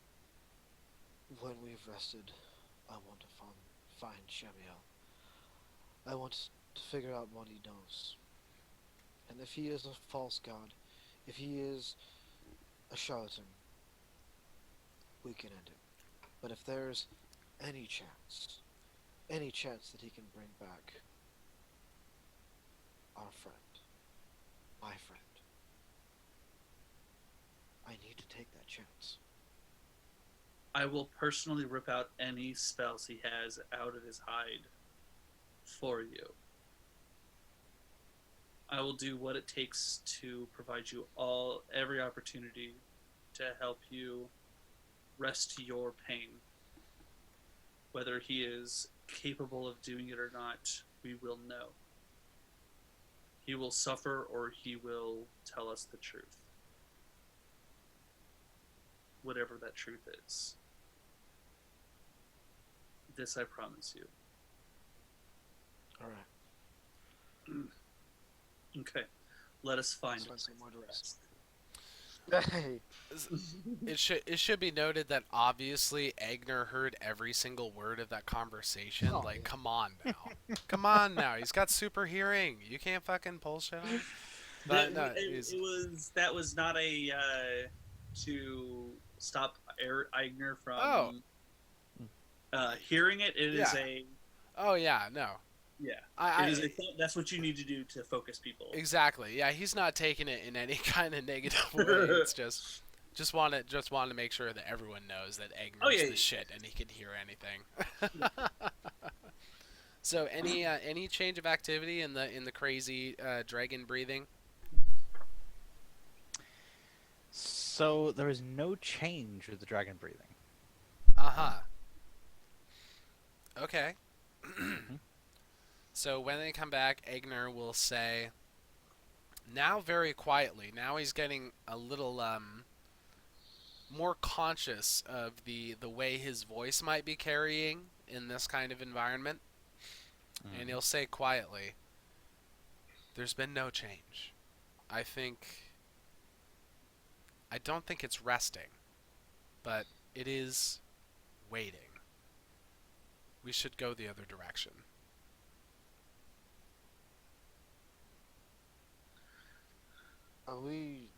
[SPEAKER 4] when we've rested, I want to find Shemiel. I want to figure out what he knows. And if he is a false god, if he is a charlatan, we can end it. But if there's any chance that he can bring back our friend, my friend, I need to take that chance.
[SPEAKER 3] I will personally rip out any spells he has out of his hide for you. I will do what it takes to provide you every opportunity to help you rest your pain. Whether he is capable of doing it or not, we will know. He will suffer or he will tell us the truth. Whatever that truth is. This I promise you.
[SPEAKER 4] Alright.
[SPEAKER 3] Okay. Let us find
[SPEAKER 4] Let's find
[SPEAKER 3] it.
[SPEAKER 4] some more to rest. Hey.
[SPEAKER 1] It should be noted that obviously Eigner heard every single word of that conversation.
[SPEAKER 4] Oh,
[SPEAKER 1] Like,
[SPEAKER 4] yeah.
[SPEAKER 1] come on now, come on now. He's got super hearing. You can't fucking pull shit off. But no,
[SPEAKER 3] That was not a to stop Eigner
[SPEAKER 1] Oh.
[SPEAKER 3] from hearing it. It is
[SPEAKER 1] Yeah.
[SPEAKER 3] a
[SPEAKER 1] Oh yeah, no.
[SPEAKER 3] yeah. It is that's what you need to do to focus people.
[SPEAKER 1] Exactly. Yeah, he's not taking it in any kind of negative way. It's just want to make sure that everyone knows that Eigner's the shit and he can hear anything. So any change of activity in the crazy dragon breathing?
[SPEAKER 2] So there is no change with the dragon breathing.
[SPEAKER 1] Uh-huh. Okay. So when they come back, Eigner will say, now very quietly, now he's getting a little more conscious of the way his voice might be carrying in this kind of environment. And he'll say quietly, there's been no change. I don't think it's resting, but it is waiting. We should go the other direction.
[SPEAKER 4] Are we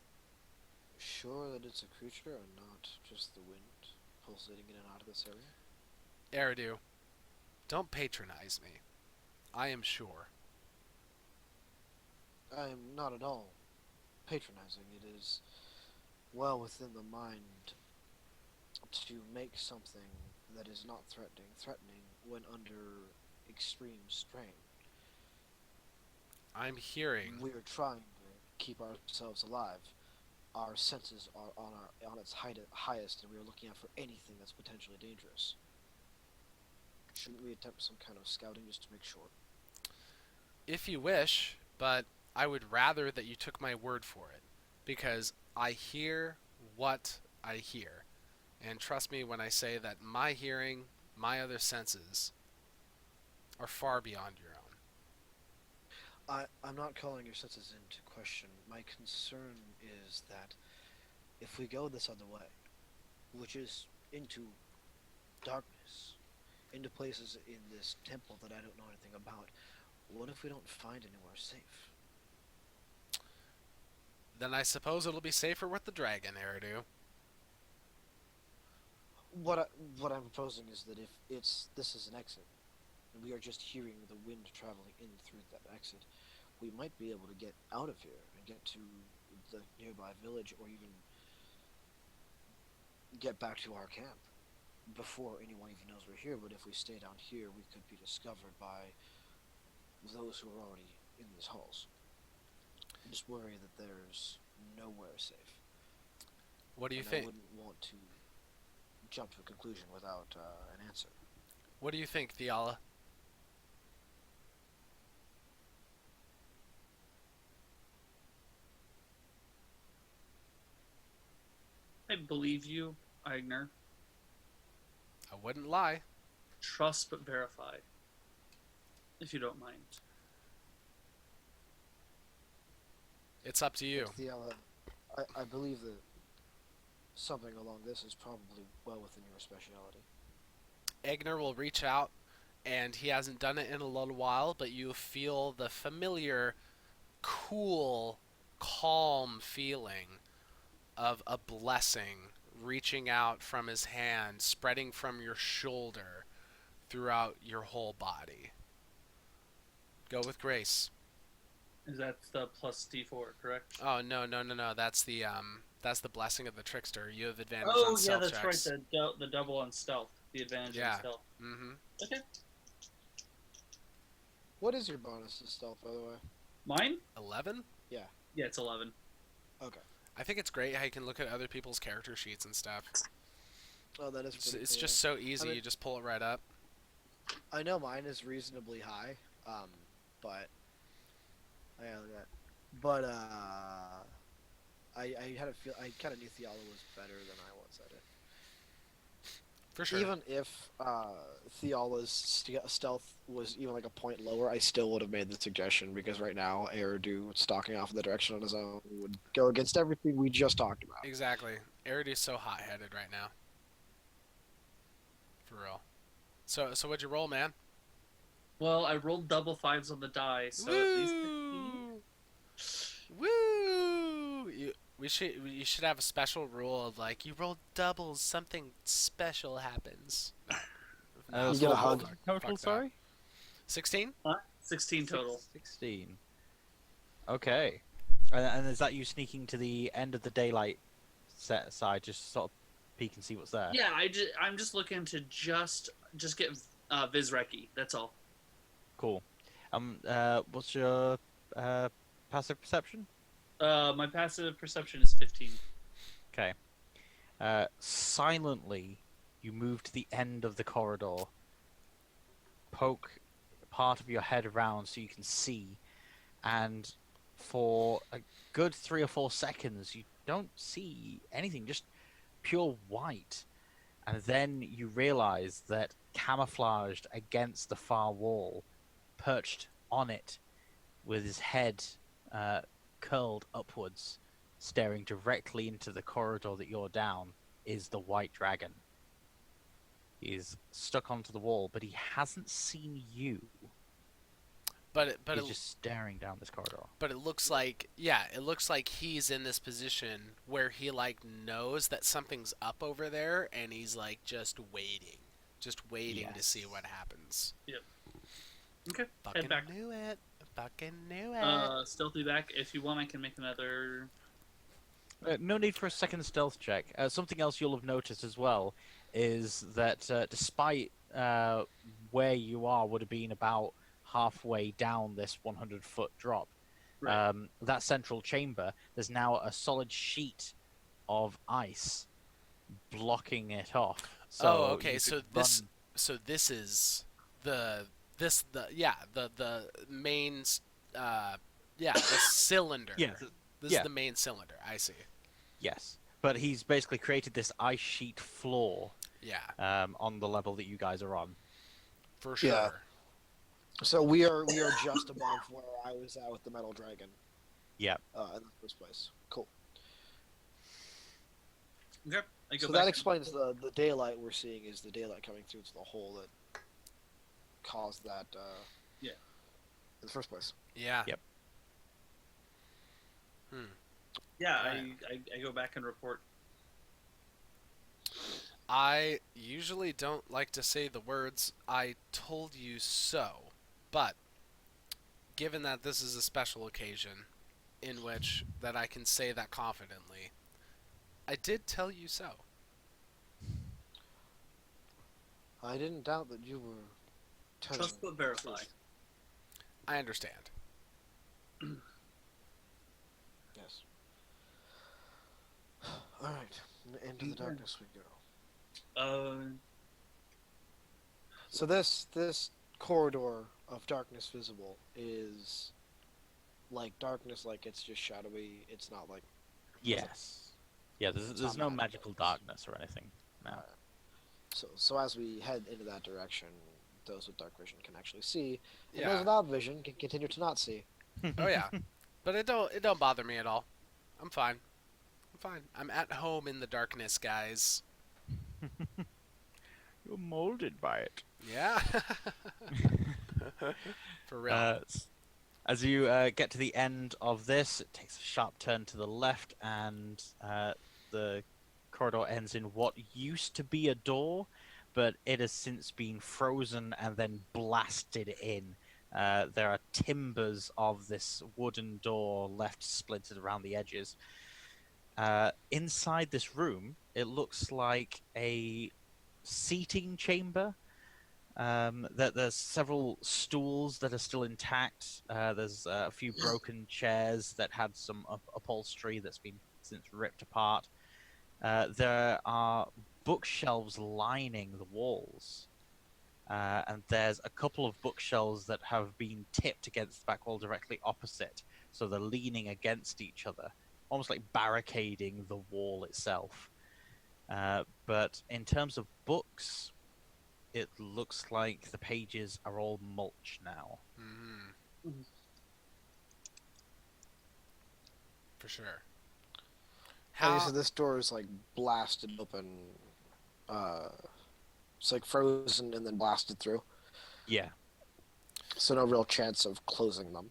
[SPEAKER 4] sure that it's a creature or not just the wind pulsating in and out of this area?
[SPEAKER 1] Eridu, don't patronize me. I am sure.
[SPEAKER 4] I am not at all patronizing. It is well within the mind to make something that is not threatening when under extreme strain.
[SPEAKER 1] I'm hearing.
[SPEAKER 4] We are trying to keep ourselves alive. Our senses are on its highest, and we are looking out for anything that's potentially dangerous. Shouldn't we attempt some kind of scouting just to make sure?
[SPEAKER 1] If you wish, but I would rather that you took my word for it, because I hear what I hear. And trust me when I say that my hearing, my other senses, are far beyond your own.
[SPEAKER 4] I'm not calling your senses into question. My concern is that if we go this other way, which is into darkness, into places in this temple that I don't know anything about, what if we don't find anywhere safe?
[SPEAKER 1] Then I suppose it'll be safer with the dragon, Eridu.
[SPEAKER 4] What I, what I'm proposing is that if this is an exit, and we are just hearing the wind traveling in through that exit, we might be able to get out of here and get to the nearby village, or even get back to our camp before anyone even knows we're here. But if we stay down here, we could be discovered by those who are already in these halls. I just worry that there's nowhere safe.
[SPEAKER 1] What do you
[SPEAKER 4] and
[SPEAKER 1] think?
[SPEAKER 4] I wouldn't want to jump to a conclusion without an answer.
[SPEAKER 1] What do you think, Thiala?
[SPEAKER 3] I believe you, Eigner.
[SPEAKER 1] I wouldn't lie.
[SPEAKER 3] Trust but verify, if you don't mind.
[SPEAKER 1] It's up to you.
[SPEAKER 4] Thiala, I believe that something along this is probably well within your speciality.
[SPEAKER 1] Eigner will reach out, and he hasn't done it in a little while, but you feel the familiar, cool, calm feeling of a blessing reaching out from his hand, spreading from your shoulder throughout your whole body. Go with grace.
[SPEAKER 3] Is that the plus D4, correct?
[SPEAKER 1] Oh no! That's the blessing of the trickster. You have advantage
[SPEAKER 3] Oh,
[SPEAKER 1] on
[SPEAKER 3] yeah,
[SPEAKER 1] stealth
[SPEAKER 3] that's
[SPEAKER 1] checks.
[SPEAKER 3] right. The double on stealth. The advantage
[SPEAKER 1] Yeah.
[SPEAKER 3] on stealth.
[SPEAKER 1] Mm-hmm.
[SPEAKER 3] Okay.
[SPEAKER 4] What is your bonus to stealth, by the way?
[SPEAKER 3] Mine?
[SPEAKER 1] 11.
[SPEAKER 3] Yeah, it's 11.
[SPEAKER 4] Okay.
[SPEAKER 1] I think it's great how you can look at other people's character sheets and stuff.
[SPEAKER 4] Oh, that is
[SPEAKER 1] It's,
[SPEAKER 4] pretty
[SPEAKER 1] it's
[SPEAKER 4] cool.
[SPEAKER 1] just so easy.
[SPEAKER 4] I mean-
[SPEAKER 1] You just pull it right up.
[SPEAKER 4] I know mine is reasonably high, but but I had a feel I kind of knew Thiala was better than I was at it.
[SPEAKER 1] For sure.
[SPEAKER 4] Even if Thiala's stealth was even like a point lower, I still would have made the suggestion, because right now Eridu stalking off in the direction on his own would go against everything we just talked about.
[SPEAKER 1] Exactly. Eridu's so hot-headed right now. For real. So what'd you roll, man?
[SPEAKER 3] Well, I rolled double fives on the die, so at least 15.
[SPEAKER 1] Woo! You should have a special rule of, like, you roll doubles, something special happens. No,
[SPEAKER 4] You get a
[SPEAKER 1] fuck
[SPEAKER 4] hug.
[SPEAKER 1] that.
[SPEAKER 2] Total,
[SPEAKER 1] Fuck that.
[SPEAKER 2] sorry?
[SPEAKER 1] 16?
[SPEAKER 3] 16 total.
[SPEAKER 2] 16. Okay. And is that you sneaking to the end of the daylight set side, just sort of peek and see what's there?
[SPEAKER 3] Yeah, I'm just looking to just get Vizreki. That's all.
[SPEAKER 2] Cool. What's your passive perception?
[SPEAKER 3] My passive perception is 15.
[SPEAKER 2] Okay. Silently, you move to the end of the corridor, poke part of your head around so you can see, and for a good 3 or 4 seconds, you don't see anything, just pure white. And then you realize that camouflaged against the far wall, perched on it, with his head curled upwards, staring directly into the corridor that you're down, is the white dragon. He is stuck onto the wall, but he hasn't seen you.
[SPEAKER 1] But
[SPEAKER 2] He's just staring down this corridor.
[SPEAKER 1] But it looks like, yeah, it looks like he's in this position where he, like, knows that something's up over there, and he's, like, just waiting to see what happens.
[SPEAKER 3] Yep. Okay,
[SPEAKER 1] Fucking
[SPEAKER 3] head back.
[SPEAKER 1] knew it. Fucking knew it.
[SPEAKER 3] Stealthy back. If you want, I can make another.
[SPEAKER 2] No need for a second stealth check. Something else you'll have noticed as well is that despite where you are would have been about halfway down this 100-foot drop,
[SPEAKER 3] Right.
[SPEAKER 2] that central chamber, there's now a solid sheet of ice blocking it off. So
[SPEAKER 1] Oh, okay.
[SPEAKER 2] you
[SPEAKER 1] So
[SPEAKER 2] could
[SPEAKER 1] this is the the main the cylinder.
[SPEAKER 2] Yeah.
[SPEAKER 1] This is
[SPEAKER 2] Yeah.
[SPEAKER 1] the main cylinder. I see.
[SPEAKER 2] Yes. But he's basically created this ice sheet floor
[SPEAKER 1] Yeah,
[SPEAKER 2] on the level that you guys are on.
[SPEAKER 1] for
[SPEAKER 4] Yeah.
[SPEAKER 1] sure.
[SPEAKER 4] So we are just above where I was at with the metal dragon.
[SPEAKER 2] Yeah.
[SPEAKER 4] In the first place. Cool.
[SPEAKER 3] Okay. I go
[SPEAKER 4] So
[SPEAKER 3] back
[SPEAKER 4] that explains the daylight we're seeing is the daylight coming through to the hole that caused that.
[SPEAKER 3] Yeah.
[SPEAKER 4] In the first place.
[SPEAKER 1] Yeah.
[SPEAKER 2] Yep.
[SPEAKER 3] Yeah,
[SPEAKER 1] Alright.
[SPEAKER 3] I go back and report.
[SPEAKER 1] I usually don't like to say the words "I told you so," but given that this is a special occasion in which that I can say that confidently, I did tell you so.
[SPEAKER 4] I didn't doubt that you were. telling
[SPEAKER 3] Trust
[SPEAKER 4] me
[SPEAKER 3] but
[SPEAKER 4] the
[SPEAKER 3] verify.
[SPEAKER 4] truth.
[SPEAKER 1] I understand.
[SPEAKER 4] Yes. All right. Into the
[SPEAKER 3] Okay.
[SPEAKER 4] darkness we go.
[SPEAKER 3] Uh,
[SPEAKER 4] So this corridor of darkness visible is like darkness, like it's just shadowy. It's not like
[SPEAKER 2] Yes. Yeah, there's
[SPEAKER 4] not
[SPEAKER 2] no
[SPEAKER 4] magical.
[SPEAKER 2] magical darkness or anything. No.
[SPEAKER 4] so as we head into that direction, those with dark vision can actually see, and those
[SPEAKER 1] Yeah.
[SPEAKER 4] without vision can continue to not see.
[SPEAKER 1] Oh yeah. But it don't bother me at all. I'm fine. I'm fine. I'm at home in the darkness, guys.
[SPEAKER 2] You're molded by it.
[SPEAKER 1] Yeah. For real.
[SPEAKER 2] As you get to the end of this, it takes a sharp turn to the left, and the corridor ends in what used to be a door, but it has since been frozen and then blasted in. There are timbers of this wooden door left splintered around the edges. Inside this room, it looks like a seating chamber. There's several stools that are still intact. There's a few broken chairs that had some upholstery that's been since ripped apart. There are bookshelves lining the walls. And there's a couple of bookshelves that have been tipped against the back wall directly opposite. So they're leaning against each other, almost like barricading the wall itself. But in terms of books, it looks like the pages are all mulch now.
[SPEAKER 1] Mm-hmm. For sure.
[SPEAKER 4] So this door is like blasted open. It's like frozen and then blasted through.
[SPEAKER 2] Yeah.
[SPEAKER 4] So no real chance of closing them.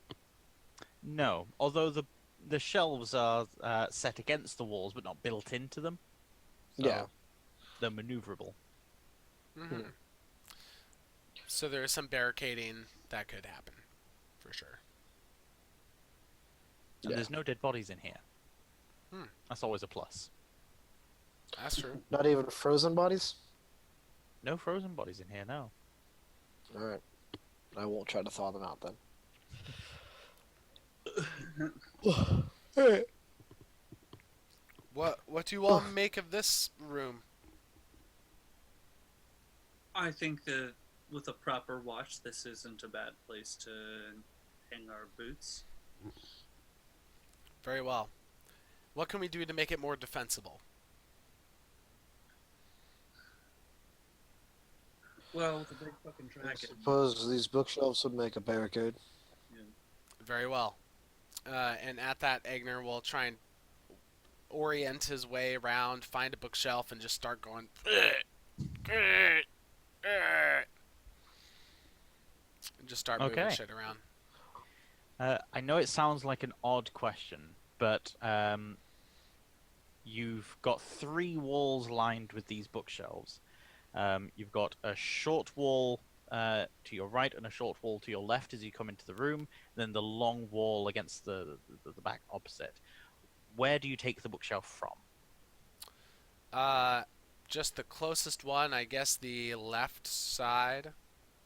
[SPEAKER 2] No, although the shelves are set against the walls but not built into them. So
[SPEAKER 4] Yeah.
[SPEAKER 2] they're maneuverable.
[SPEAKER 1] Mm-hmm. So there is some barricading that could happen, for sure.
[SPEAKER 2] And
[SPEAKER 4] Yeah.
[SPEAKER 2] there's no dead bodies in here.
[SPEAKER 1] Hmm.
[SPEAKER 2] That's always a plus.
[SPEAKER 1] That's true.
[SPEAKER 4] Not even frozen bodies?
[SPEAKER 2] No frozen bodies in here, no.
[SPEAKER 4] Alright. I won't try to thaw them out then. Alright.
[SPEAKER 1] What do you all make of this room?
[SPEAKER 3] I think that with a proper watch, this isn't a bad place to hang our boots.
[SPEAKER 1] Very well. What can we do to make it more defensible?
[SPEAKER 3] Well, with a big fucking
[SPEAKER 4] I
[SPEAKER 3] dragon.
[SPEAKER 4] suppose these bookshelves would make a barricade.
[SPEAKER 1] Very well. And at that, Eigner will try and orient his way around, find a bookshelf, and just start going. And just start moving
[SPEAKER 2] Okay.
[SPEAKER 1] shit around.
[SPEAKER 2] I know it sounds like an odd question, but you've got 3 walls lined with these bookshelves. You've got a short wall to your right and a short wall to your left as you come into the room, and then the long wall against the back opposite. Where do you take the bookshelf from?
[SPEAKER 1] Just the closest one, I guess the left side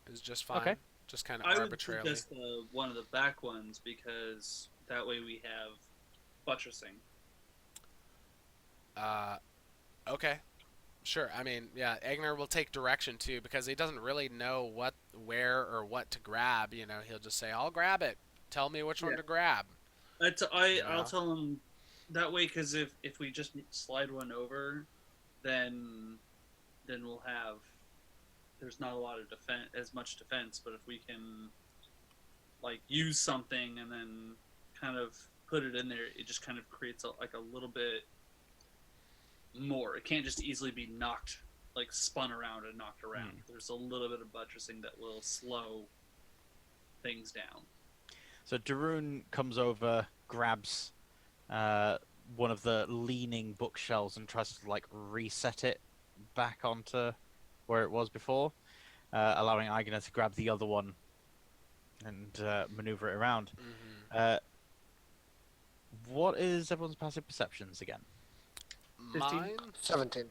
[SPEAKER 1] is just fine.
[SPEAKER 2] Okay.
[SPEAKER 1] Just kind of
[SPEAKER 3] I would
[SPEAKER 1] arbitrarily.
[SPEAKER 3] suggest one of the back ones because that way we have buttressing.
[SPEAKER 1] Okay. Sure. I mean, yeah, Eigner will take direction too because he doesn't really know where, or what to grab. You know, he'll just say, "I'll grab it. Tell me which one
[SPEAKER 3] Yeah.
[SPEAKER 1] to grab." You
[SPEAKER 3] I'll
[SPEAKER 1] know.
[SPEAKER 3] tell him that way because if we just slide one over, then we'll have there's not a lot of defense as much defense. But if we can like use something and then kind of put it in there, it just kind of creates like a little bit more. It can't just easily be knocked like spun around and knocked around. There's a little bit of buttressing that will slow things down.
[SPEAKER 2] So Darun comes over, grabs one of the leaning bookshelves and tries to like reset it back onto where it was before, allowing Eigner to grab the other one and maneuver it around.
[SPEAKER 1] Hmm.
[SPEAKER 2] What is everyone's passive perceptions again?
[SPEAKER 3] 15?
[SPEAKER 1] Mine.
[SPEAKER 4] 17.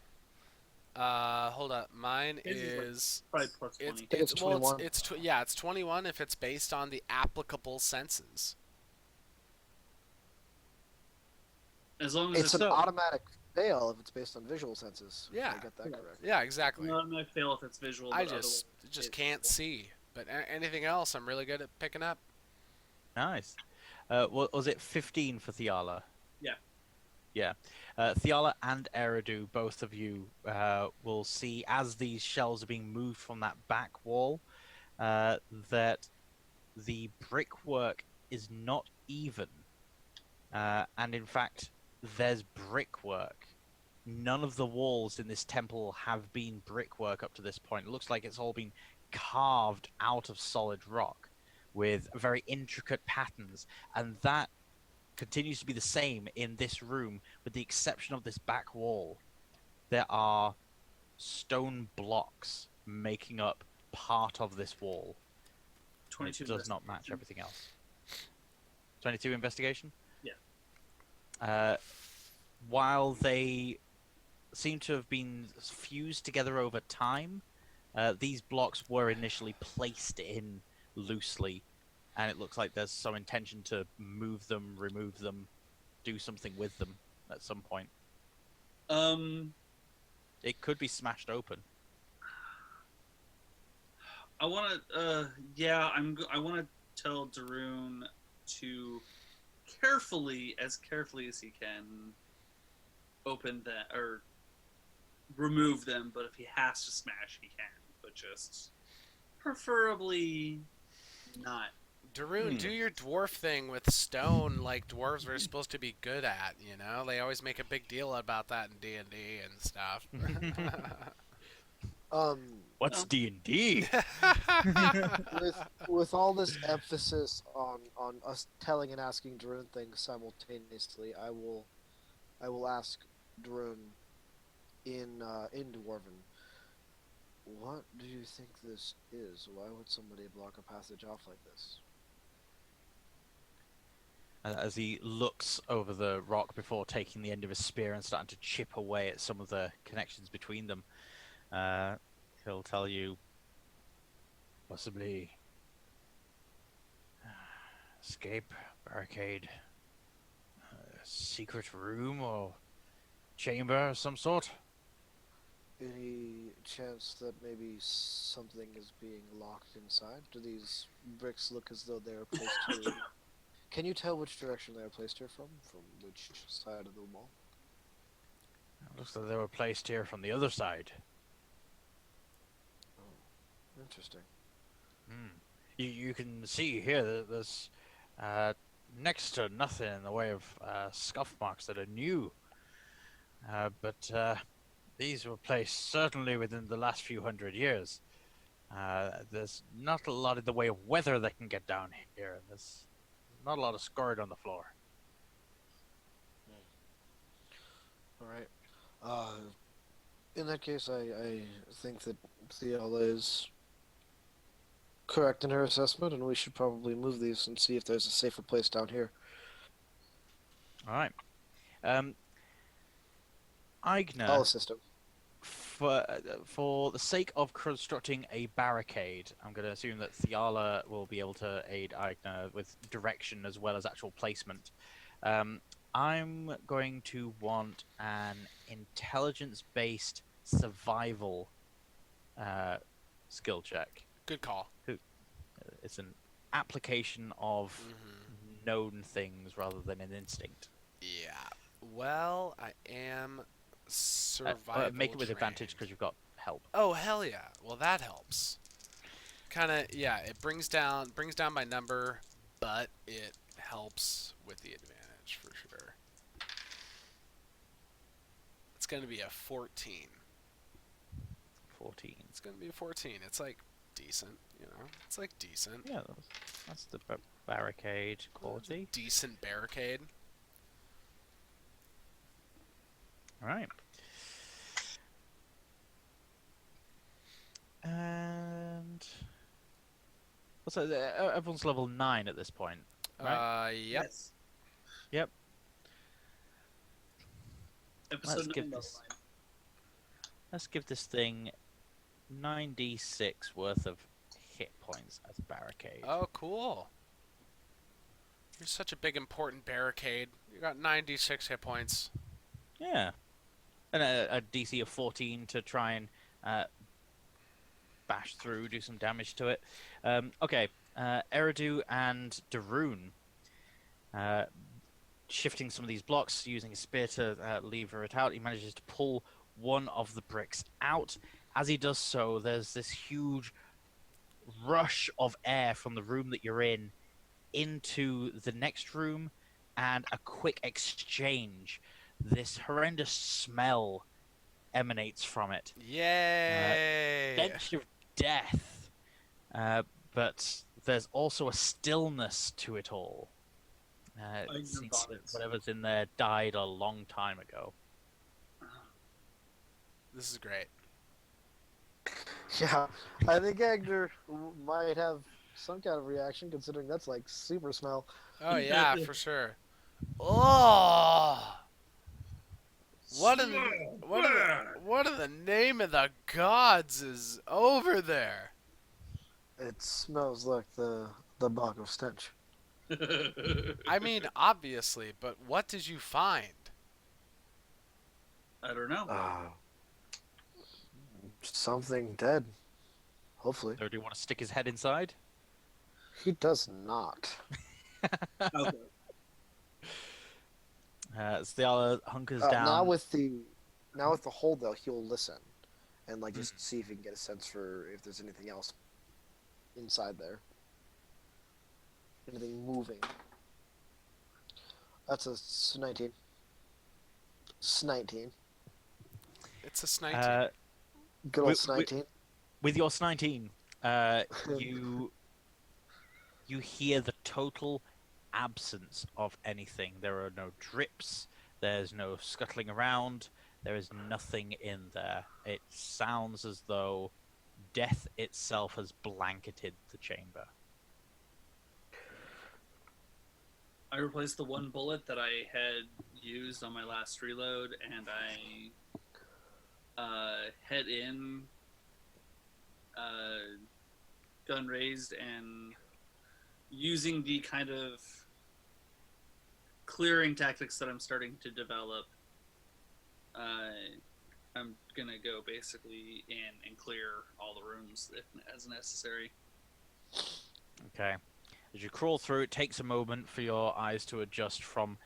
[SPEAKER 1] Hold up. Mine
[SPEAKER 3] His is like
[SPEAKER 1] is.
[SPEAKER 3] probably plus
[SPEAKER 1] It's
[SPEAKER 3] 20.
[SPEAKER 4] think it's 21.
[SPEAKER 1] yeah, it's 21 if it's based on the applicable senses.
[SPEAKER 3] As long as
[SPEAKER 4] It's an
[SPEAKER 3] so.
[SPEAKER 4] automatic fail if it's based on visual senses. If
[SPEAKER 1] Yeah.
[SPEAKER 4] I get that correct.
[SPEAKER 1] Yeah, exactly.
[SPEAKER 3] No, I might fail if it's visual.
[SPEAKER 1] I
[SPEAKER 3] But
[SPEAKER 1] just
[SPEAKER 3] otherwise
[SPEAKER 1] can't see. But anything else, I'm really good at picking up.
[SPEAKER 2] Nice. Was it 15 for Thiala?
[SPEAKER 3] Yeah.
[SPEAKER 2] Yeah. Thiala and Eridu, both of you will see as these shells are being moved from that back wall that the brickwork is not even. And in fact, there's brickwork. None of the walls in this temple have been brickwork up to this point. It looks like it's all been carved out of solid rock with very intricate patterns, and that continues to be the same in this room with the exception of this back wall. There are stone blocks making up part of this wall.
[SPEAKER 3] 22
[SPEAKER 2] It does not match
[SPEAKER 3] investigation.
[SPEAKER 2] everything else. 22 investigation?
[SPEAKER 3] Yeah.
[SPEAKER 2] While they seem to have been fused together over time, these blocks were initially placed in loosely, and it looks like there's some intention to move them, remove them, do something with them at some point. It could be smashed open.
[SPEAKER 3] I want to. Yeah, I want to tell Darun to carefully as he can, open that or remove them. But if he has to smash, he can. But just preferably not.
[SPEAKER 1] Darun, do your dwarf thing with stone like dwarves were supposed to be good at, you know? They always make a big deal about that in D&D and stuff.
[SPEAKER 2] What's D&D?
[SPEAKER 4] With all this emphasis on us telling and asking Darun things simultaneously, I will ask Darun in Dwarven. What do you think this is? Why would somebody block a passage off like this?
[SPEAKER 2] As he looks over the rock before taking the end of his spear and starting to chip away at some of the connections between them, he'll tell you, possibly escape, barricade, secret room or chamber of some sort.
[SPEAKER 4] Any chance that maybe something is being locked inside? Do these bricks look as though they are placed here? Can you tell which direction they are placed here from? From which side of the wall?
[SPEAKER 2] It looks like they were placed here from the other side.
[SPEAKER 4] Oh, interesting.
[SPEAKER 2] You can see here that there's next to nothing in the way of scuff marks that are new. But these were placed certainly within the last few hundred years. There's not a lot in the way of weather that can get down here, and there's not a lot of scourge on the floor.
[SPEAKER 4] All right. In that case, I think that Thiala is correct in her assessment, and we should probably move these and see if there's a safer place down here.
[SPEAKER 2] All right. Eigner,
[SPEAKER 4] I'll assist him.
[SPEAKER 2] for the sake of constructing a barricade, I'm going to assume that Thiala will be able to aid Eigner with direction as well as actual placement. I'm going to want an intelligence-based survival skill check.
[SPEAKER 1] Good call.
[SPEAKER 2] It's an application of
[SPEAKER 1] Mm-hmm.
[SPEAKER 2] known things rather than an instinct.
[SPEAKER 1] Yeah. Well, I am survival
[SPEAKER 2] Make it with advantage
[SPEAKER 1] trained.
[SPEAKER 2] because you've got help.
[SPEAKER 1] Oh hell yeah! Well, that helps. Kind of yeah. It brings down my number, but it helps with the advantage for sure. It's gonna be a 14.
[SPEAKER 2] 14.
[SPEAKER 1] It's gonna be a 14. It's like decent, you know. It's like decent.
[SPEAKER 2] Yeah, that's the barricade quality.
[SPEAKER 1] Decent barricade.
[SPEAKER 2] All right. And what's that? Everyone's level 9 at this point, right?
[SPEAKER 1] Yep.
[SPEAKER 3] Yes.
[SPEAKER 2] Yep.
[SPEAKER 3] Episode
[SPEAKER 2] Let's give
[SPEAKER 3] 9,
[SPEAKER 2] this. Let's give this thing 9d6 worth of hit points as a barricade.
[SPEAKER 1] Oh, cool. You're such a big important barricade. You got 96 hit points.
[SPEAKER 2] Yeah. And a DC of 14 to try and bash through, do some damage to it. Okay, Eridu and Darun, shifting some of these blocks, using a spear to lever it out. He manages to pull one of the bricks out. As he does so, there's this huge rush of air from the room that you're in into the next room, and a quick exchange. This horrendous smell emanates from it.
[SPEAKER 1] Yay!
[SPEAKER 2] Stench of death. But there's also a stillness to it all. It seems that whatever's in there died a long time ago.
[SPEAKER 1] This is great.
[SPEAKER 4] Yeah, I think Eigner might have some kind of reaction, considering that's like super smell.
[SPEAKER 1] Oh yeah, for sure. Oh! What in the name of the gods is over there?
[SPEAKER 4] It smells like the bog of stench.
[SPEAKER 1] I mean, obviously, but what did you find?
[SPEAKER 3] I don't know.
[SPEAKER 4] Something dead. Hopefully.
[SPEAKER 2] So do you want to stick his head inside?
[SPEAKER 4] He does not.
[SPEAKER 3] Okay.
[SPEAKER 2] Thiala hunkers down.
[SPEAKER 4] Now with the hold though, he'll listen and like just see if he can get a sense for if there's anything else inside there. Anything moving. That's a 19. 19.
[SPEAKER 1] It's a snipe.
[SPEAKER 4] Good old 19.
[SPEAKER 2] With your 19, you hear the total absence of anything. There are no drips. There's no scuttling around. There is nothing in there. It sounds as though death itself has blanketed the chamber.
[SPEAKER 3] I replaced the one bullet that I had used on my last reload, and I head in, gun raised, and using the kind of clearing tactics that I'm starting to develop, I'm gonna go basically in and clear all the rooms as necessary.
[SPEAKER 2] Okay. As you crawl through, it takes a moment for your eyes to adjust from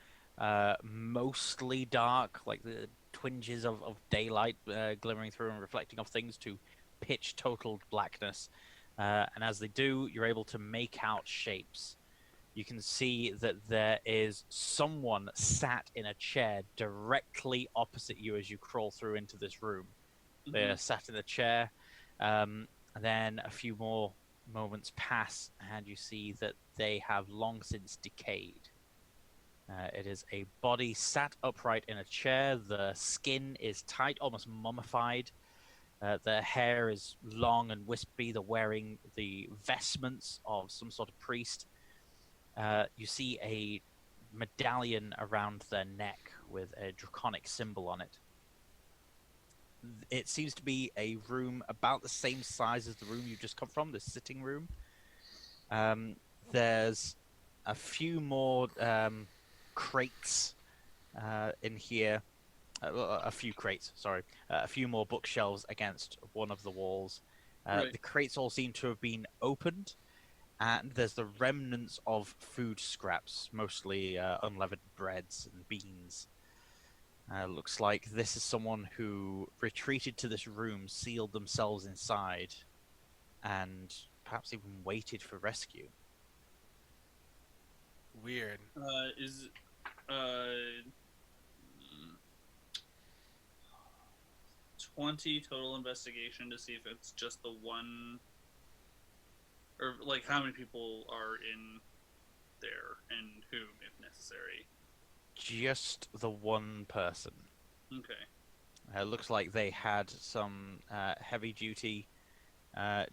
[SPEAKER 2] mostly dark, like the twinges of daylight glimmering through and reflecting off things, to pitch total blackness. And as they do, you're able to make out shapes. You can see that there is someone sat in a chair directly opposite you as you crawl through into this room.
[SPEAKER 3] Mm-hmm.
[SPEAKER 2] They're sat in a chair, and then a few more moments pass, and you see that they have long since decayed. It is a body sat upright in a chair. The skin is tight, almost mummified. Their hair is long and wispy. They're wearing the vestments of some sort of priest. You see a medallion around their neck with a draconic symbol on it. It seems to be a room about the same size as the room you've just come from, the sitting room. There's a few more crates in here, a few crates, sorry, a few more bookshelves against one of the walls.
[SPEAKER 3] Right.
[SPEAKER 2] The crates all seem to have been opened, and there's the remnants of food scraps, mostly unleavened breads and beans. Looks like this is someone who retreated to this room, sealed themselves inside, and perhaps even waited for rescue.
[SPEAKER 1] Weird.
[SPEAKER 3] Is uh 20 total investigation to see if it's just the one, or like how many people are in there and whom, if necessary.
[SPEAKER 2] Just the one person.
[SPEAKER 3] Okay.
[SPEAKER 2] Looks like they had some heavy-duty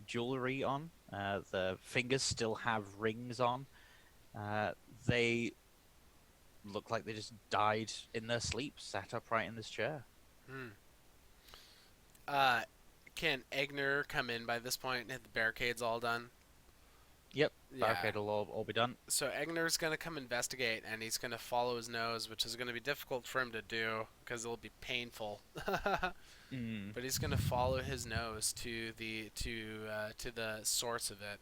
[SPEAKER 2] jewelry on. The fingers still have rings on. They look like they just died in their sleep, sat upright in this chair.
[SPEAKER 1] Hmm. Can Eigner come in by this point and have the barricades all done?
[SPEAKER 2] Yep,
[SPEAKER 1] Yeah.
[SPEAKER 2] barricade will all be done.
[SPEAKER 1] So Egner's gonna come investigate, and he's gonna follow his nose, which is gonna be difficult for him to do because it'll be painful.
[SPEAKER 2] Mm.
[SPEAKER 1] But he's gonna follow his nose to the source of it,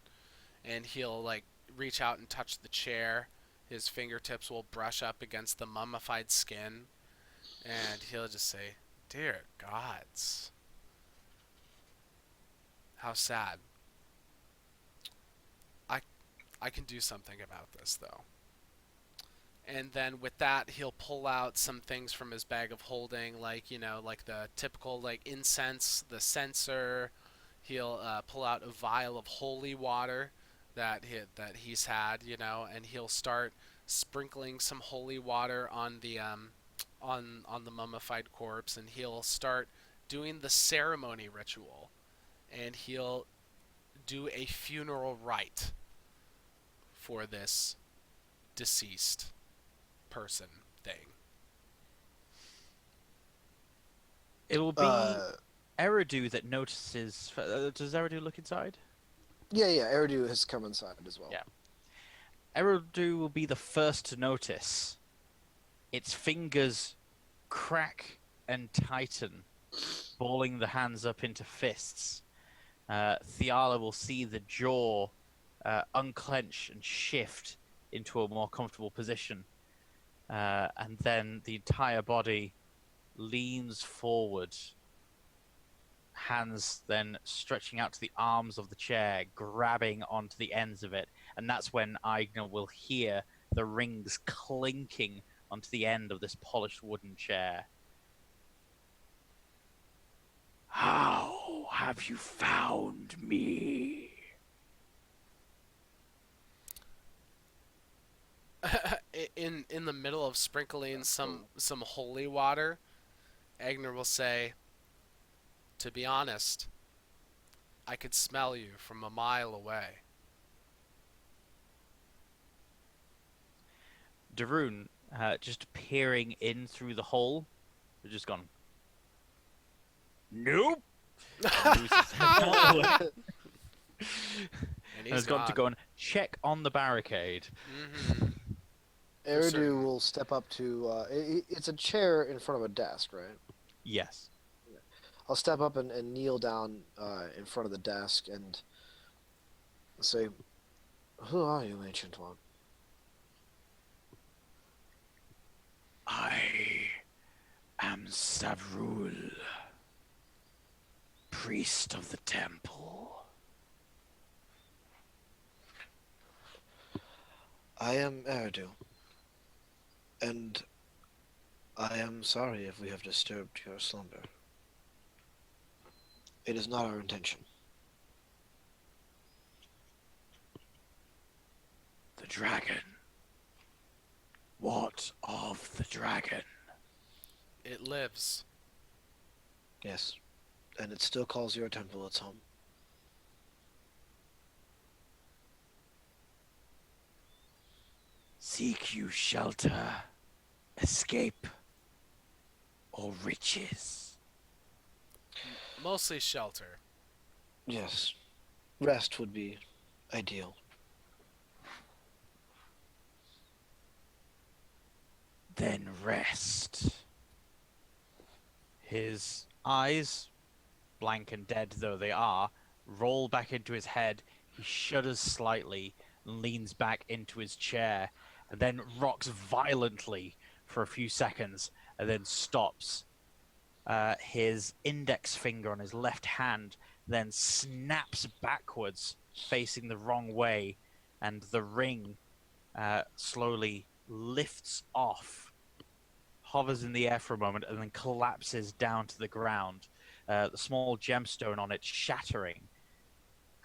[SPEAKER 1] and he'll like reach out and touch the chair. His fingertips will brush up against the mummified skin, and he'll just say, "Dear gods, how sad." I can do something about this though. And then with that, he'll pull out some things from his bag of holding, like like the typical like incense, the censer. He'll pull out a vial of holy water that he's had, and he'll start sprinkling some holy water on the on the mummified corpse, and he'll start doing the ceremony ritual, and he'll do a funeral rite for this deceased person thing.
[SPEAKER 2] It will be Eridu that notices. Does Eridu look inside?
[SPEAKER 4] Yeah, Eridu has come inside as well.
[SPEAKER 2] Yeah. Eridu will be the first to notice its fingers crack and tighten, balling the hands up into fists. Thiala will see the jaw unclench and shift into a more comfortable position. And then the entire body leans forward, hands then stretching out to the arms of the chair, grabbing onto the ends of it. And that's when Eigner will hear the rings clinking onto the end of this polished wooden chair. How have you found me?
[SPEAKER 1] In the middle of sprinkling some holy water, Eigner will say, "To be honest, I could smell you from a mile away."
[SPEAKER 2] Darun, just peering in through the hole, has just gone, "Nope." And
[SPEAKER 1] And
[SPEAKER 2] has gone to go and check on the barricade.
[SPEAKER 1] Mm-hmm.
[SPEAKER 4] Eridu will step up to. It's a chair in front of a desk, right?
[SPEAKER 2] Yes.
[SPEAKER 4] I'll step up and kneel down in front of the desk and say, "Who are you, Ancient One?"
[SPEAKER 2] I am Savrul, priest of the temple.
[SPEAKER 4] I am Eridu, and I am sorry if we have disturbed your slumber. It is not our intention.
[SPEAKER 2] The dragon. What of the dragon?
[SPEAKER 1] It lives.
[SPEAKER 4] Yes, and it still calls your temple its home.
[SPEAKER 2] Seek you shelter, escape, or riches?
[SPEAKER 1] Mostly shelter.
[SPEAKER 4] Yes, rest would be ideal.
[SPEAKER 2] Then rest. His eyes, blank and dead though they are, roll back into his head. He shudders slightly and leans back into his chair, and then rocks violently for a few seconds, and then stops. His index finger on his left hand then snaps backwards, facing the wrong way, and the ring slowly lifts off, hovers in the air for a moment, and then collapses down to the ground. The small gemstone on it shattering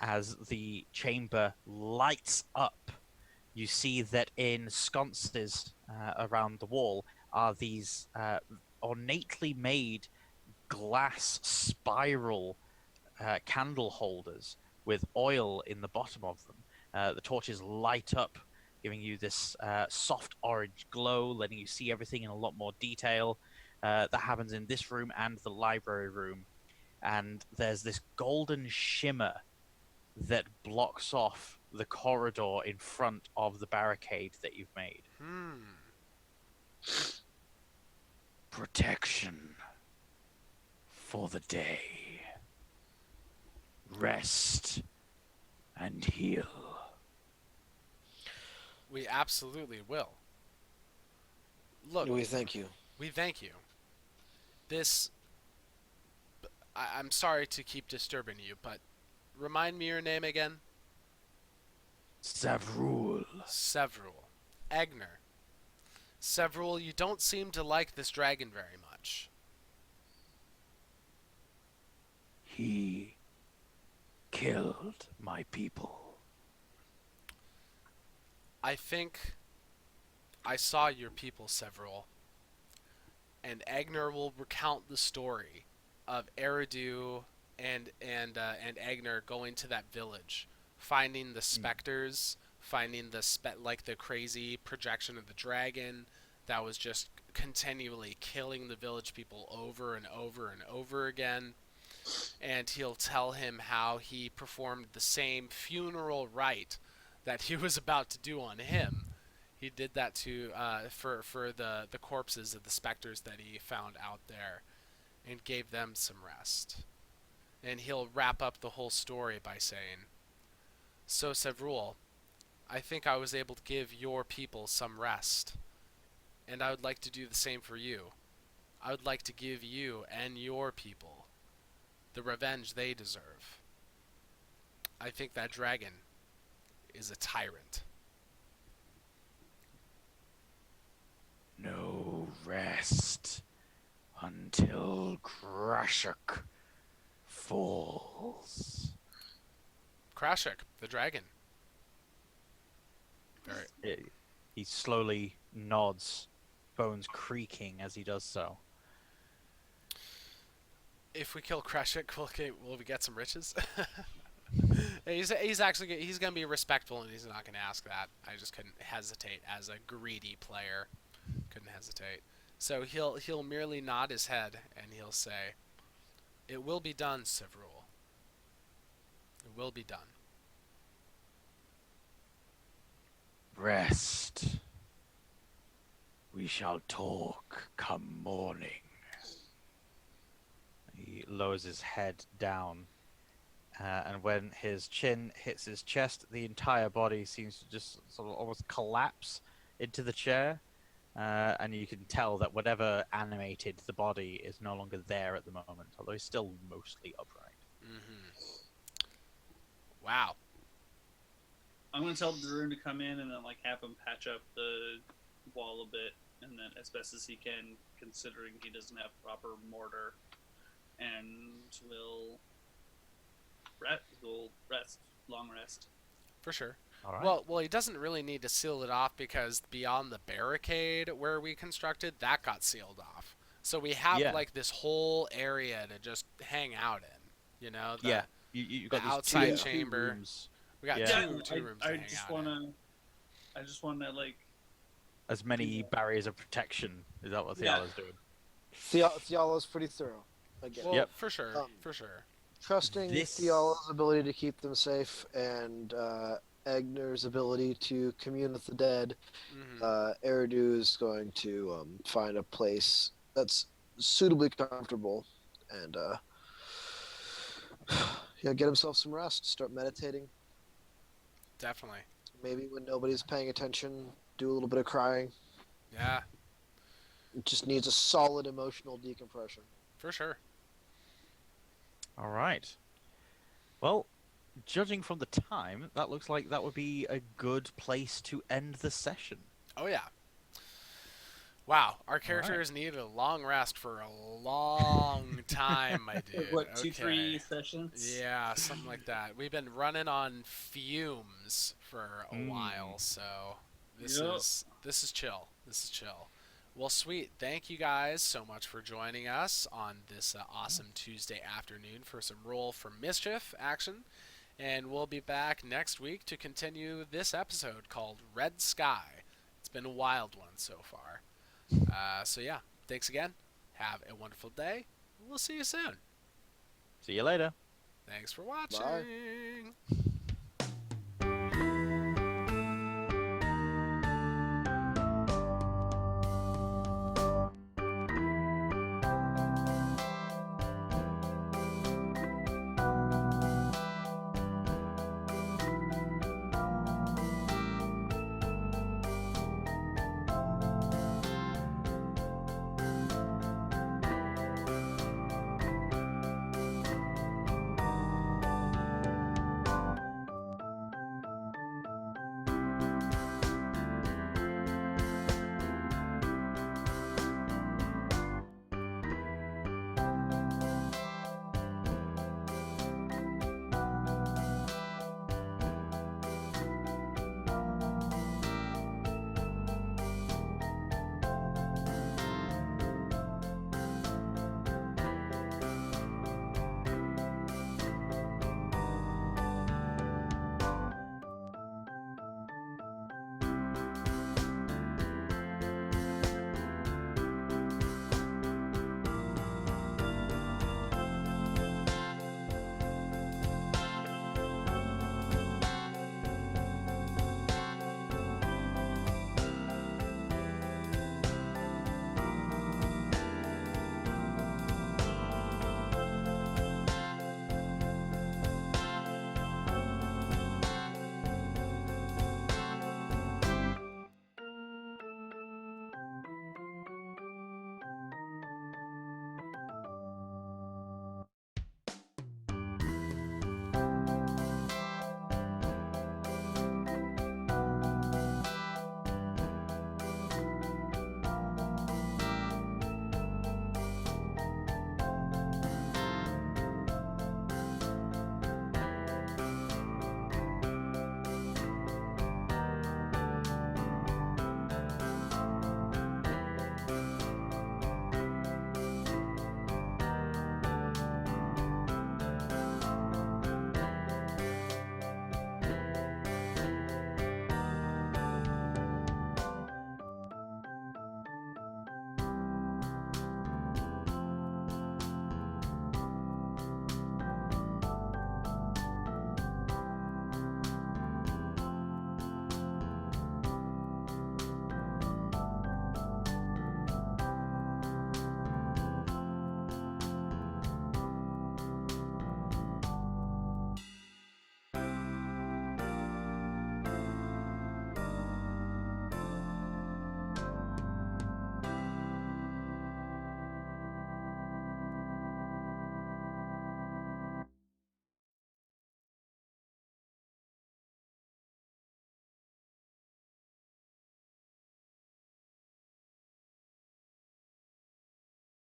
[SPEAKER 2] as the chamber lights up. You see that in sconces around the wall are these ornately made glass spiral candle holders with oil in the bottom of them. The torches light up, giving you this soft orange glow, letting you see everything in a lot more detail. That happens in this room and the library room. And there's this golden shimmer that blocks off the corridor in front of the barricade that you've made. Protection for the day. Rest and heal.
[SPEAKER 1] We absolutely will. Look,
[SPEAKER 4] We thank you.
[SPEAKER 1] we thank you. This. I'm sorry to keep disturbing you, but remind me your name again.
[SPEAKER 2] Savrul.
[SPEAKER 1] Several. Eigner. Several, you don't seem to like this dragon very much.
[SPEAKER 2] He killed my people.
[SPEAKER 1] I think I saw your people, Several, and Eigner will recount the story of Eridu and Eigner going to that village, finding the specters, finding the crazy projection of the dragon that was just continually killing the village people over and over and over again. And he'll tell him how he performed the same funeral rite that he was about to do on him. He did that to for the corpses of the specters that he found out there, and gave them some rest. And he'll wrap up the whole story by saying, "So Sevrul, I think I was able to give your people some rest, and I would like to do the same for you. I would like to give you and your people the revenge they deserve. I think that dragon is a tyrant."
[SPEAKER 2] No rest until Krashuk falls.
[SPEAKER 1] Krashuk, the dragon. Very.
[SPEAKER 2] He slowly nods, bones creaking as he does so.
[SPEAKER 1] If we kill Krashuk, will we get some riches? he's actually he's gonna be respectful and he's not gonna ask that. I just couldn't hesitate as a greedy player. Couldn't hesitate. So he'll merely nod his head and he'll say, "It will be done, Sevrul. It will be done."
[SPEAKER 2] Rest. We shall talk come morning. He lowers his head down, and when his chin hits his chest, the entire body seems to just sort of almost collapse into the chair, and you can tell that whatever animated the body is no longer there at the moment, although he's still mostly upright.
[SPEAKER 1] Wow.
[SPEAKER 3] I'm gonna tell Darun to come in and then have him patch up the wall a bit, and then as best as he can, considering he doesn't have proper mortar, and we'll rest, long rest.
[SPEAKER 1] For sure.
[SPEAKER 2] All right.
[SPEAKER 1] Well, he doesn't really need to seal it off because beyond the barricade where we constructed, that got sealed off. So we have this whole area to just hang out in. You know.
[SPEAKER 2] You got
[SPEAKER 1] the
[SPEAKER 2] these
[SPEAKER 1] outside
[SPEAKER 2] two
[SPEAKER 1] chamber.
[SPEAKER 2] rooms.
[SPEAKER 1] We got two rooms to hang out in.
[SPEAKER 3] I just wanna
[SPEAKER 2] As many barriers of protection. Is that what Thiala's doing?
[SPEAKER 4] Thiala's pretty thorough. Again.
[SPEAKER 1] Well,
[SPEAKER 2] Yep.
[SPEAKER 1] for sure, for sure.
[SPEAKER 4] Trusting Thiala's ability to keep them safe and Eigner's ability to commune with the dead, Eridu is going to find a place that's suitably comfortable, and yeah, get himself some rest. Start meditating.
[SPEAKER 1] Definitely.
[SPEAKER 4] Maybe when nobody's paying attention, do a little bit of crying.
[SPEAKER 1] Yeah,
[SPEAKER 4] It just needs a solid emotional decompression.
[SPEAKER 1] for sure.
[SPEAKER 2] All right. Well, judging from the time, that looks like that would be a good place to end the session.
[SPEAKER 1] Oh yeah. Wow, our
[SPEAKER 2] right.
[SPEAKER 1] characters needed a long rest for a long time, my dude.
[SPEAKER 3] What, 2-3
[SPEAKER 1] Okay.
[SPEAKER 3] sessions?
[SPEAKER 1] Yeah, something like that. We've been running on fumes for a while, so this
[SPEAKER 3] Yep.
[SPEAKER 1] is chill. This is chill. Well, sweet. Thank you guys so much for joining us on this awesome Tuesday afternoon for some Roll for Mischief action. And we'll be back next week to continue this episode called Red Sky. It's been a wild one so far. So yeah, thanks again. Have a wonderful day. We'll see you soon.
[SPEAKER 2] See you later.
[SPEAKER 1] Thanks for watching.
[SPEAKER 4] Bye.